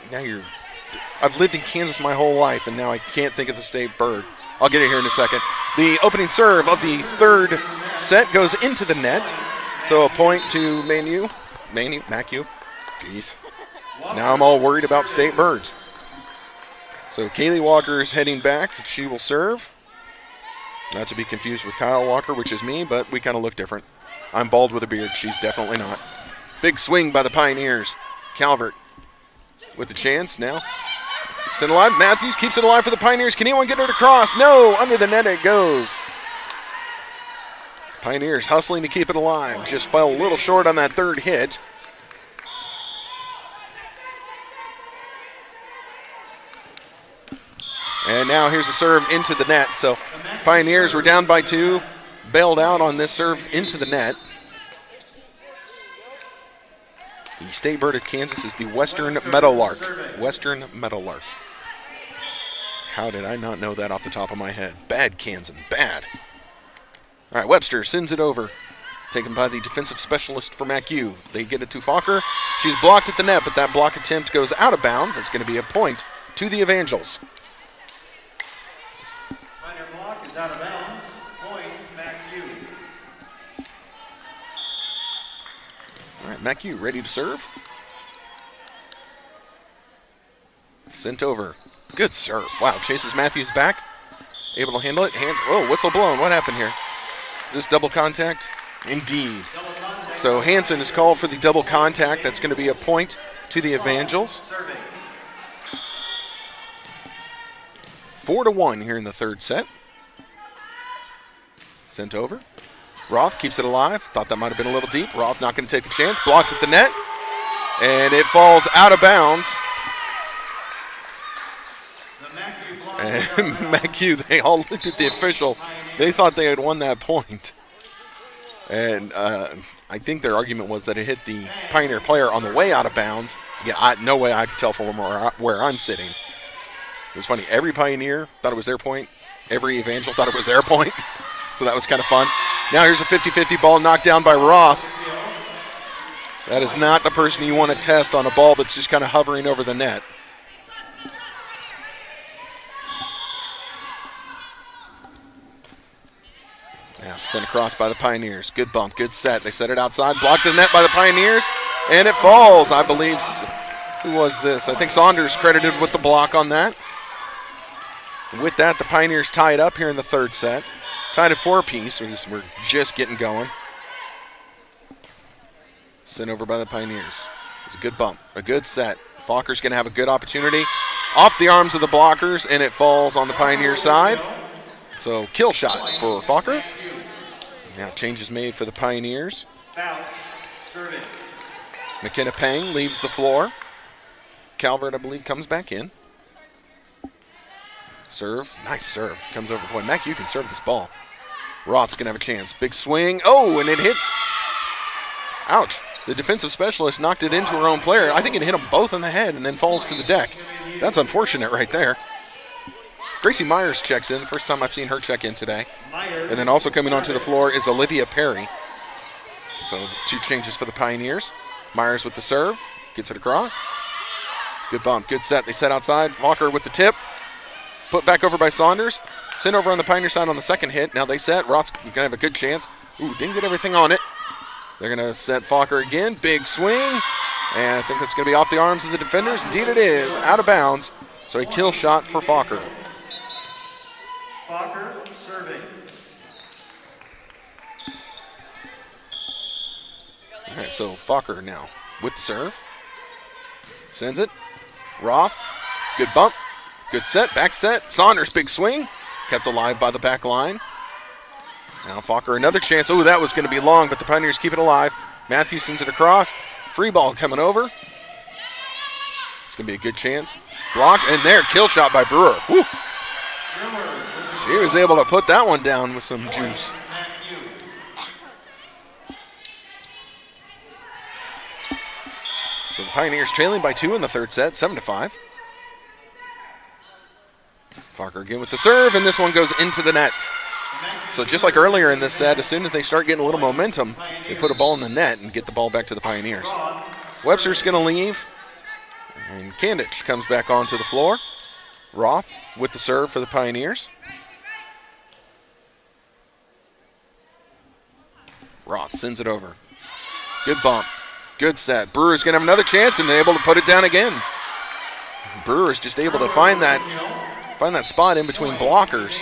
I've lived in Kansas my whole life, and now I can't think of the state bird. I'll get it here in a second. The opening serve of the third set goes into the net. So a point to MNU. MacU. Jeez. Now I'm all worried about state birds. So Kaylee Walker is heading back. She will serve. Not to be confused with Kyle Walker, which is me, but we kind of look different. I'm bald with a beard. She's definitely not. Big swing by the Pioneers. Calvert with the chance now. Sent alive. Matthews keeps it alive for the Pioneers. Can anyone get her to cross? No. Under the net it goes. Pioneers hustling to keep it alive. Just fell a little short on that third hit. And now here's a serve into the net. So Pioneers were down by 2. Bailed out on this serve into the net. The state bird of Kansas is the Western Meadowlark. Western Meadowlark. How did I not know that off the top of my head? Bad, Kansan, bad. All right, Webster sends it over. Taken by the defensive specialist for MacU. They get it to Fokker. She's blocked at the net, but that block attempt goes out of bounds. It's going to be a point to the Evangels. Minor block is out of bounds. Point, MacU. All right, MacU ready to serve. Sent over. Good serve. Wow, chases Matthews back. Able to handle it. Hands. Oh, whistle blown. What happened here? Is this double contact? Indeed. So Hansen is called for the double contact. That's going to be a point to the Evangels. 4-1 here in the third set. Sent over. Roth keeps it alive. Thought that might have been a little deep. Roth not going to take the chance. Blocked at the net. And it falls out of bounds. And MacU, they all looked at the official. They thought they had won that point. And I think their argument was that it hit the Pioneer player on the way out of bounds. Yeah, no way I could tell from where I'm sitting. It was funny. Every Pioneer thought it was their point. Every Evangel thought it was their point. So that was kind of fun. Now here's a 50-50 ball knocked down by Roth. That is not the person you want to test on a ball that's just kind of hovering over the net. Yeah, sent across by the Pioneers. Good bump, good set. They set it outside. Blocked to the net by the Pioneers. And it falls, I believe. Who was this? I think Saunders credited with the block on that. With that, the Pioneers tie it up here in the third set. Tied at 4-apiece. We're just getting going. Sent over by the Pioneers. It's a good bump, a good set. Fokker's going to have a good opportunity. Off the arms of the blockers, and it falls on the Pioneer side. So kill shot for Fokker. Now changes made for the Pioneers. McKenna Pang leaves the floor. Calvert, I believe, comes back in. Serve. Nice serve. Comes over. Boy, Mac, you can serve this ball. Roth's going to have a chance. Big swing. Oh, and it hits. Ouch. The defensive specialist knocked it into her own player. I think it hit them both in the head and then falls to the deck. That's unfortunate right there. Gracie Myers checks in. First time I've seen her check in today. And then also coming onto the floor is Olivia Perry. So the two changes for the Pioneers. Myers with the serve. Gets it across. Good bump. Good set. They set outside. Fokker with the tip. Put back over by Saunders. Sent over on the Pioneer side on the second hit. Now they set. Roth's going to have a good chance. Ooh, didn't get everything on it. They're going to set Fokker again. Big swing. And I think that's going to be off the arms of the defenders. Indeed it is. Out of bounds. So a kill shot for Fokker. Fokker serving. All right, so Fokker now with the serve. Sends it. Roth. Good bump. Good set. Back set. Saunders, big swing. Kept alive by the back line. Now Fokker, another chance. Oh, that was going to be long, but the Pioneers keep it alive. Matthews sends it across. Free ball coming over. It's going to be a good chance. Blocked, and there, kill shot by Brewer. Woo. She was able to put that one down with some juice. So the Pioneers trailing by 2 in the third set, 7-5. Fokker again with the serve, and this one goes into the net. So just like earlier in this set, as soon as they start getting a little momentum, they put a ball in the net and get the ball back to the Pioneers. Webster's going to leave, and Kandich comes back onto the floor. Roth with the serve for the Pioneers. Roth sends it over. Good bump. Good set. Brewer's going to have another chance and able to put it down again. Brewer's just able to find that spot in between blockers.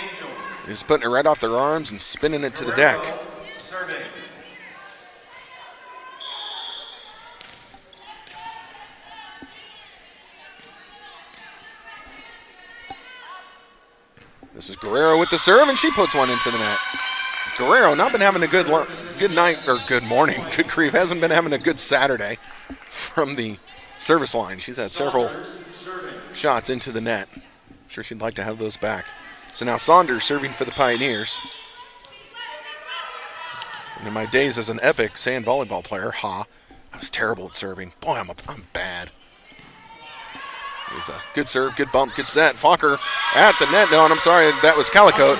He's putting it right off their arms and spinning it to the deck. This is Guerrero with the serve, and she puts one into the net. Guerrero not been having a good night, or good morning, good grief, hasn't been having a good Saturday from the service line. She's had several shots into the net. I'm sure she'd like to have those back. So now Saunders serving for the Pioneers. And in my days as an epic sand volleyball player, I was terrible at serving. Boy, I'm bad. It was a good serve, good bump, good set. Fokker at the net. No, and I'm sorry, that was Calicote.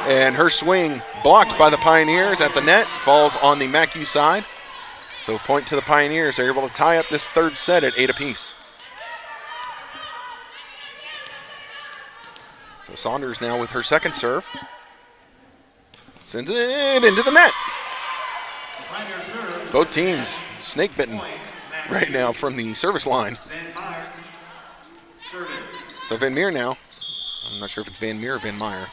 And her swing blocked by the Pioneers at the net. Falls on the MACU side. So point to the Pioneers. They're able to tie up this third set at 8 apiece. So Saunders now with her second serve. Sends it into the net. Both teams snake bitten right now from the service line. So Van Meer now. I'm not sure if it's Van Meer or Van Meyer.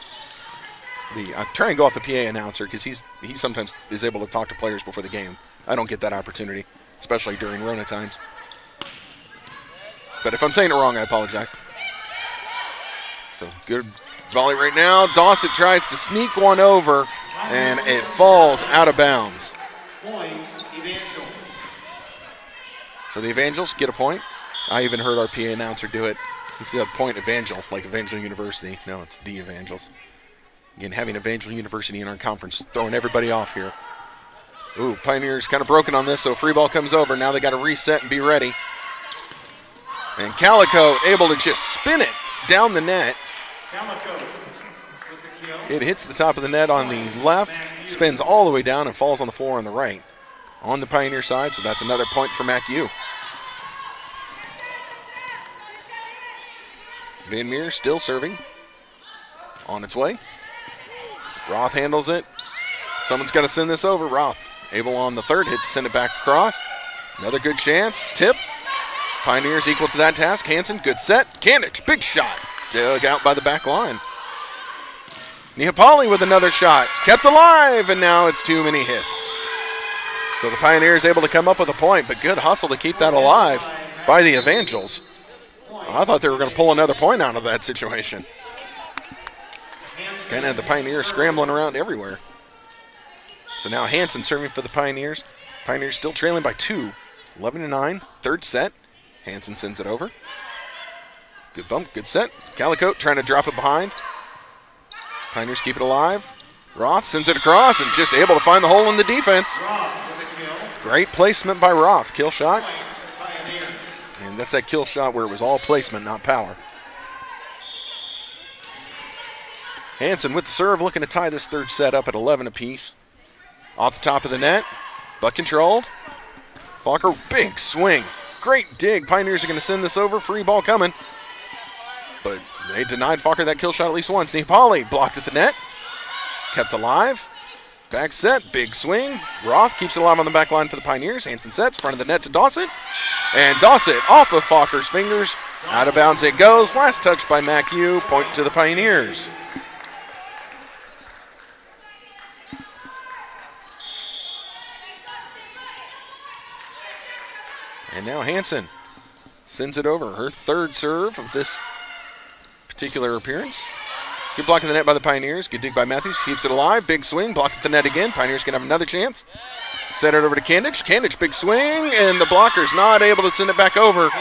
I'm trying to go off the PA announcer because he sometimes is able to talk to players before the game. I don't get that opportunity, especially during Rona times. But if I'm saying it wrong, I apologize. So good volley right now. Dawson tries to sneak one over, and it falls out of bounds. So the Evangels get a point. I even heard our PA announcer do it. He said point Evangel, like Evangel University. No, it's the Evangels. Again, having Evangel University in our conference, throwing everybody off here. Ooh, Pioneers kind of broken on this, so free ball comes over. Now they got to reset and be ready. And Calico able to just spin it down the net. It hits the top of the net on the left, spins all the way down and falls on the floor on the right. On the Pioneer side, so that's another point for MACU. Van Meer still serving. On its way. Roth handles it. Someone's got to send this over. Roth able on the third hit to send it back across. Another good chance. Tip. Pioneers equal to that task. Hansen, good set. Kandich, big shot. Dug out by the back line. Nihapali with another shot. Kept alive, and now it's too many hits. So the Pioneers able to come up with a point, but good hustle to keep that alive by the Evangels. I thought they were going to pull another point out of that situation. Kind of had the Pioneers scrambling around everywhere. So now Hansen serving for the Pioneers. Pioneers still trailing by 2. 11-9, third set. Hansen sends it over. Good bump, good set. Calicote trying to drop it behind. Pioneers keep it alive. Roth sends it across and just able to find the hole in the defense. Great placement by Roth. Kill shot. And that's that kill shot where it was all placement, not power. Hansen with the serve, looking to tie this third set up at 11 apiece. Off the top of the net. Butt controlled. Fokker, big swing. Great dig. Pioneers are going to send this over. Free ball coming. But they denied Fokker that kill shot at least once. Nihapali blocked at the net. Kept alive. Back set, big swing. Roth keeps it alive on the back line for the Pioneers. Hansen sets, front of the net to Dawson. And Dawson off of Fokker's fingers. Out of bounds it goes. Last touch by MACU. Point to the Pioneers. And now Hansen sends it over. Her third serve of this particular appearance. Good block of the net by the Pioneers. Good dig by Matthews. Keeps it alive. Big swing. Blocked at the net again. Pioneers going to have another chance. Set it over to Kandich. Kandich, big swing. And the blocker's not able to send it back over.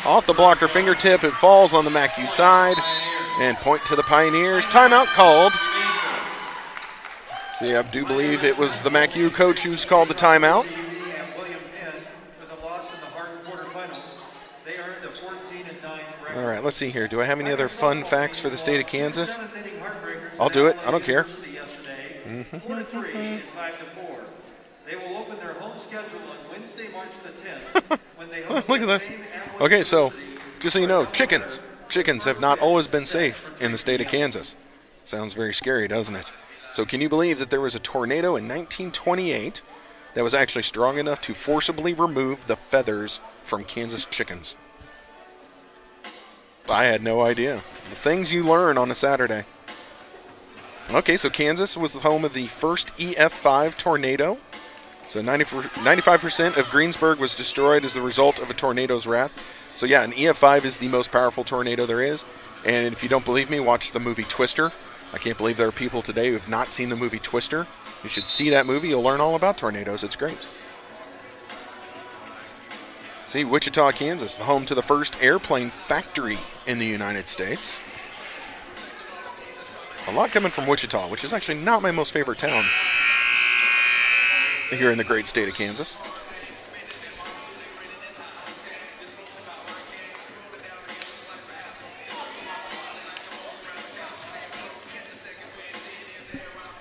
Off the blocker fingertip. It falls on the MACU side. And point to the Pioneers. Timeout called. See, I do believe it was the MACU coach who's called the timeout. All right, let's see here. Do I have any other fun facts for the state of Kansas? I'll do it. I don't care. They will open their home schedule on Wednesday, March the 10th. When they host Look at this. Okay, so just so you know, chickens. Chickens have not always been safe in the state of Kansas. Sounds very scary, doesn't it? So can you believe that there was a tornado in 1928 that was actually strong enough to forcibly remove the feathers from Kansas chickens? I had no idea. The things you learn on a Saturday. Okay, so Kansas was the home of the first EF5 tornado. So 95% of Greensburg was destroyed as a result of a tornado's wrath. So yeah, an EF5 is the most powerful tornado there is. And if you don't believe me, watch the movie Twister. I can't believe there are people today who have not seen the movie Twister. You should see that movie. You'll learn all about tornadoes. It's great. See, Wichita, Kansas, the home to the first airplane factory in the United States. A lot coming from Wichita, which is actually not my most favorite town here in the great state of Kansas.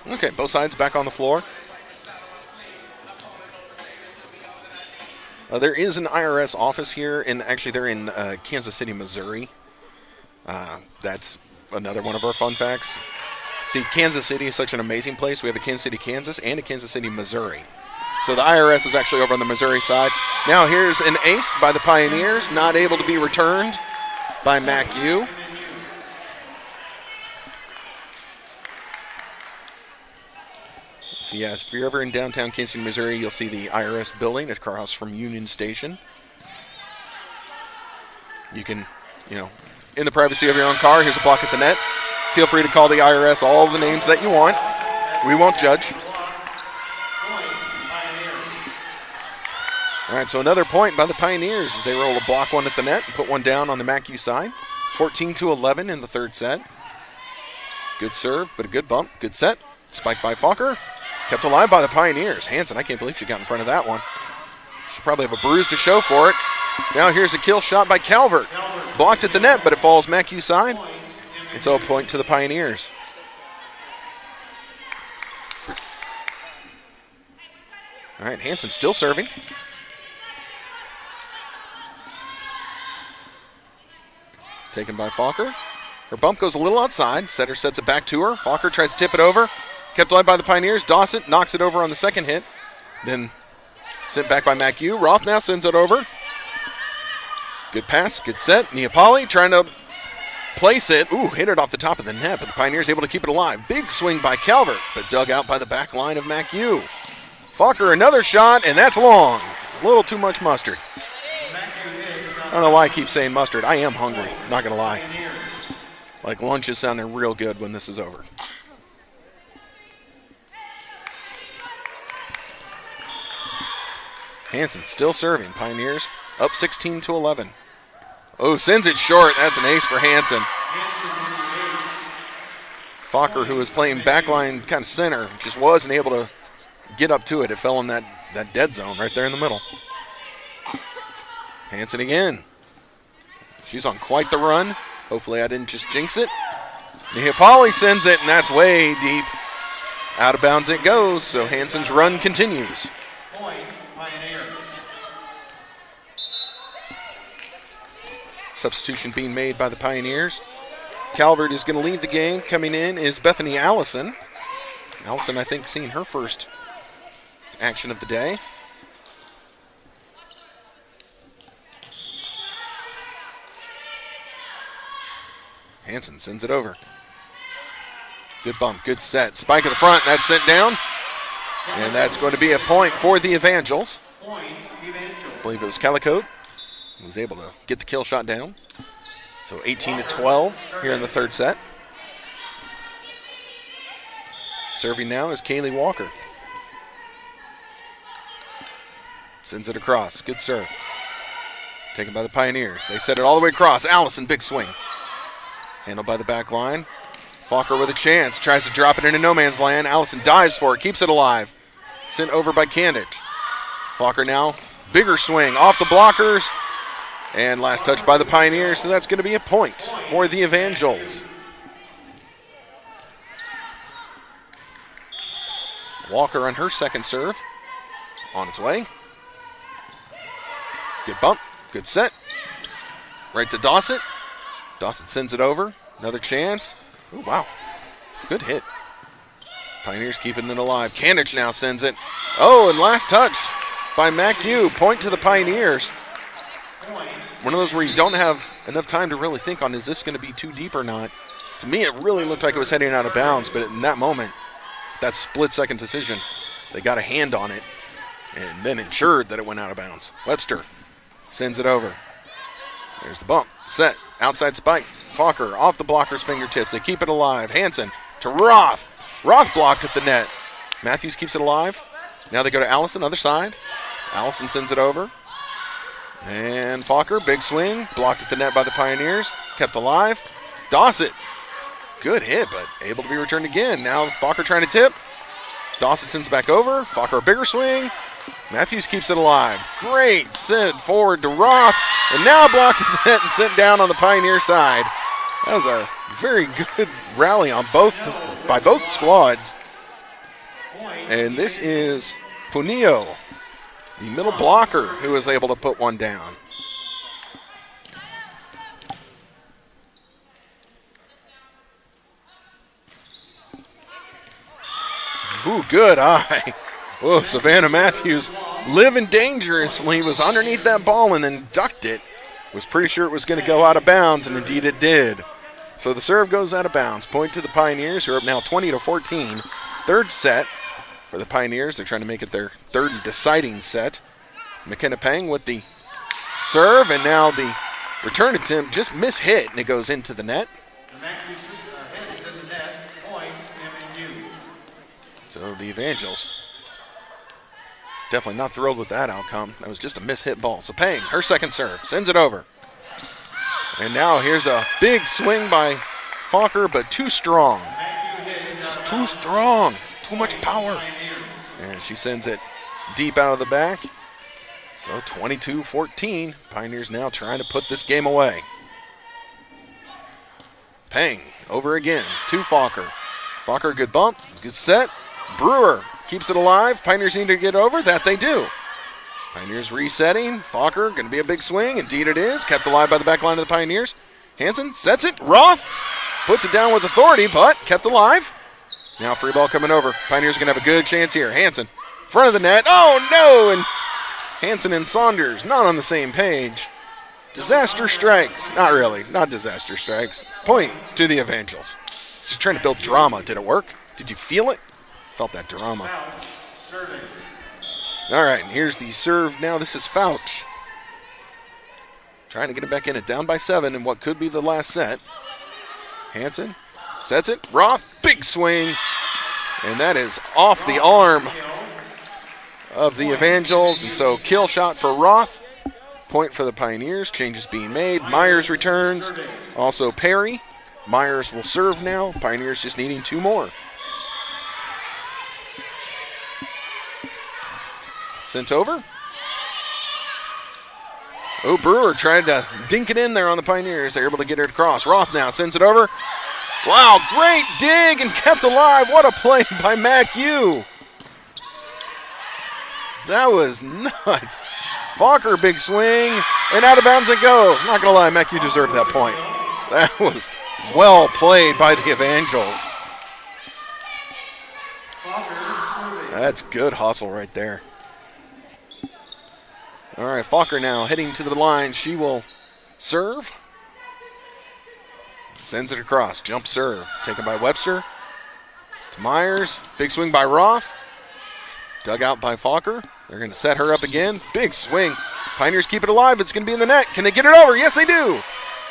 Okay, both sides back on the floor. There is an IRS office here, and actually they're in Kansas City, Missouri. That's another one of our fun facts. See, Kansas City is such an amazing place. We have a Kansas City, Kansas, and a Kansas City, Missouri. So the IRS is actually over on the Missouri side. Now here's an ace by the Pioneers, not able to be returned by MNU. So yes, if you're ever in downtown Kansas City, Missouri, you'll see the IRS building across from Union Station. You can, in the privacy of your own car, here's a block at the net. Feel free to call the IRS all the names that you want. We won't judge. All right, so another point by the Pioneers. They were able to block one at the net and put one down on the MNU side. 14-11 in the third set. Good serve, but a good bump. Good set. Spiked by Fokker. Kept alive by the Pioneers. Hansen, I can't believe she got in front of that one. She'll probably have a bruise to show for it. Now here's a kill shot by Calvert. Blocked at the net, but it falls MNU side. And so a point to the Pioneers. All right, Hansen still serving. Taken by Fokker. Her bump goes a little outside. Setter sets it back to her. Fokker tries to tip it over. Kept alive by the Pioneers. Dawson knocks it over on the second hit. Then sent back by MNU. Roth now sends it over. Good pass, good set. Neapoli trying to place it. Ooh, hit it off the top of the net, but the Pioneers able to keep it alive. Big swing by Calvert, but dug out by the back line of MNU. Fokker, another shot, and that's long. A little too much mustard. I don't know why I keep saying mustard. I am hungry, not going to lie. Like lunch is sounding real good when this is over. Hansen still serving. Pioneers up 16-11. Oh, sends it short. That's an ace for Hansen. Fokker, who was playing backline kind of center, just wasn't able to get up to it. It fell in that dead zone right there in the middle. Hansen again. She's on quite the run. Hopefully I didn't just jinx it. Neapoli sends it, and that's way deep. Out of bounds it goes, so Hansen's run continues. Substitution being made by the Pioneers. Calvert is going to leave the game. Coming in is Bethany Allison. Allison, I think, seeing her first action of the day. Hansen sends it over. Good bump, good set. Spike at the front, that's sent down. And that's going to be a point for the Evangels. I believe it was Calicote who was able to get the kill shot down. So 18-12 here in the third set. Serving now is Kaylee Walker. Sends it across. Good serve. Taken by the Pioneers. They set it all the way across. Allison, big swing. Handled by the back line. Fokker with a chance. Tries to drop it into no man's land. Allison dives for it. Keeps it alive. Sent over by Candage. Fokker now. Bigger swing. Off the blockers. And last touch by the Pioneers. So that's going to be a point for the Evangels. Walker on her second serve. On its way. Good bump. Good set. Right to Dawson. Dawson sends it over. Another chance. Oh, wow. Good hit. Pioneers keeping it alive. Candage now sends it. Oh, and last touched by MNU. Point to the Pioneers. One of those where you don't have enough time to really think on, is this going to be too deep or not? To me, it really looked like it was heading out of bounds, but in that moment, that split-second decision, they got a hand on it and then ensured that it went out of bounds. Webster sends it over. There's the bump. Set. Outside spike. Fokker off the blocker's fingertips. They keep it alive. Hansen to Roth. Roth blocked at the net. Matthews keeps it alive. Now they go to Allison, other side. Allison sends it over. And Falker, big swing, blocked at the net by the Pioneers, kept alive. Dawson, good hit, but able to be returned again. Now Falker trying to tip. Dawson sends back over. Falker, a bigger swing. Matthews keeps it alive. Great send forward to Roth, and now blocked at the net and sent down on the Pioneer side. That was a very good rally on by both squads. And this is Punillo, the middle blocker, who was able to put one down. Ooh, good eye. Oh, Savannah Matthews living dangerously, was underneath that ball and then ducked it. Was pretty sure it was going to go out of bounds, and indeed it did. So the serve goes out of bounds. Point to the Pioneers, who are up now 20-14. Third set for the Pioneers. They're trying to make it their third and deciding set. McKenna Pang with the serve, and now the return attempt just mishit, and it goes into the net. So the Evangels definitely not thrilled with that outcome. That was just a mishit ball. So Pang, her second serve, sends it over. And now here's a big swing by Falker, but too strong. Just too strong. Too much power. And she sends it deep out of the back. So 22-14. Pioneers now trying to put this game away. Pang, over again to Falker. Falker, good bump, good set. Brewer keeps it alive. Pioneers need to get over. That they do. Pioneers resetting. Falker, going to be a big swing. Indeed it is. Kept alive by the back line of the Pioneers. Hansen sets it. Roth puts it down with authority, but kept alive. Now free ball coming over. Pioneers are going to have a good chance here. Hansen, front of the net. Oh, no! And Hansen and Saunders not on the same page. Disaster strikes. Not really. Not disaster strikes. Point to the Evangels. Just trying to build drama. Did it work? Did you feel it? Felt that drama. All right, and here's the serve now. This is Fouch. Trying to get it back in. It down by 7 in what could be the last set. Hansen sets it. Roth, big swing. And that is off the arm of the Evangels. And so kill shot for Roth. Point for the Pioneers. Changes being made. Myers returns. Also Perry. Myers will serve now. Pioneers just needing 2 more. Sent over. Oh, Brewer tried to dink it in there on the Pioneers. They're able to get it across. Roth now sends it over. Wow, great dig and kept alive. What a play by MNU. That was nuts. Falker, big swing, and out of bounds it goes. Not going to lie, MNU deserved that point. That was well played by the Evangels. That's good hustle right there. All right, Falker now heading to the line. She will serve. Sends it across. Jump serve. Taken by Webster. To Myers. Big swing by Roth. Dug out by Falker. They're going to set her up again. Big swing. Pioneers keep it alive. It's going to be in the net. Can they get it over? Yes, they do.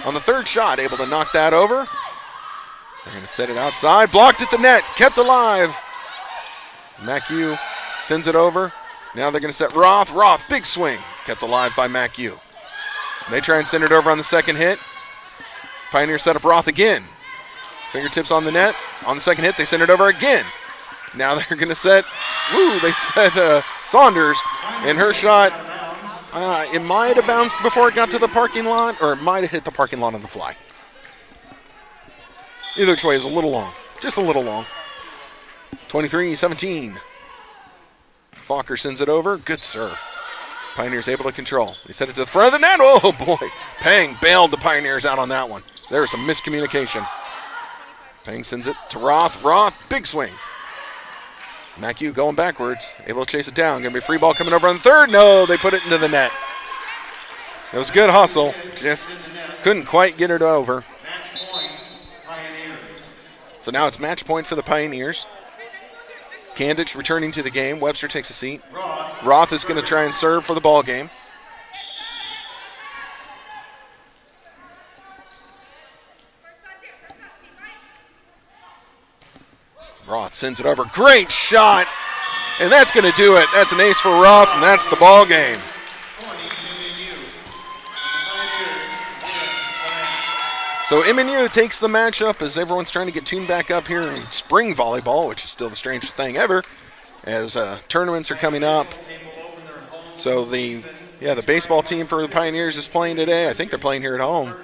On the third shot, able to knock that over. They're going to set it outside. Blocked at the net. Kept alive. MNU sends it over. Now they're going to set Roth. Roth, big swing. Kept alive by MNU. They try and send it over on the second hit. Pioneers set up Roth again. Fingertips on the net. On the second hit, they send it over again. Now they're going to set, they set Saunders. And her shot, it might have bounced before it got to the parking lot, or it might have hit the parking lot on the fly. Either way, it was a little long. Just a little long. 23-17. Falker sends it over. Good serve. Pioneers able to control. They set it to the front of the net. Oh, boy. Pang bailed the Pioneers out on that one. There was some miscommunication. Pang sends it to Roth. Roth, big swing. MNU going backwards. Able to chase it down. Going to be a free ball coming over on the third. No, they put it into the net. It was good hustle. Just couldn't quite get it over. So now it's match point for the Pioneers. Kandich returning to the game. Webster takes a seat. Roth is going to try and serve for the ball game. Roth sends it over. Great shot. And that's going to do it. That's an ace for Roth, and that's the ball game. So MNU takes the matchup as everyone's trying to get tuned back up here in spring volleyball, which is still the strangest thing ever, as tournaments are coming up. So the baseball team for the Pioneers is playing today. I think they're playing here at home.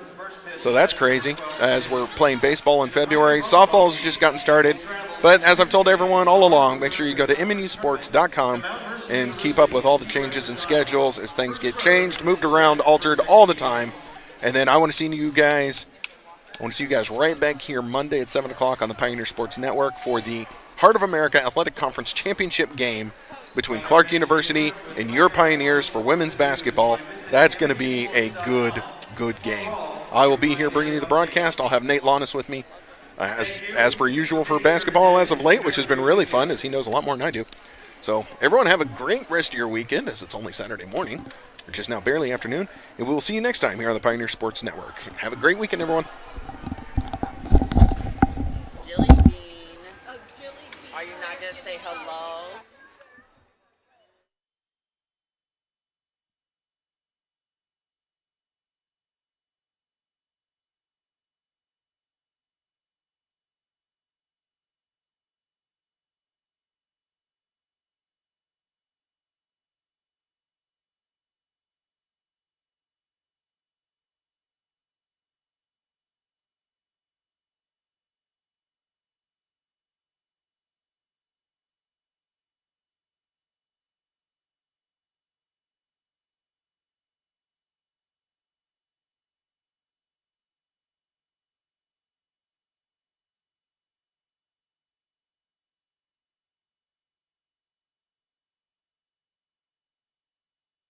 So that's crazy, as we're playing baseball in February. Softball's just gotten started. But as I've told everyone all along, make sure you go to MNUsports.com and keep up with all the changes and schedules as things get changed, moved around, altered all the time. And then I want to see you guys right back here Monday at 7 o'clock on the Pioneer Sports Network for the Heart of America Athletic Conference Championship game between Clark University and your Pioneers for women's basketball. That's going to be a good game. I will be here bringing you the broadcast. I'll have Nate Launis with me, as per usual for basketball as of late, which has been really fun, as he knows a lot more than I do. So everyone have a great rest of your weekend, as it's only Saturday morning, which is now barely afternoon, and we will see you next time here on the Pioneer Sports Network. Have a great weekend, everyone. Jelly bean. Oh, jelly bean. Are you not going to say hello?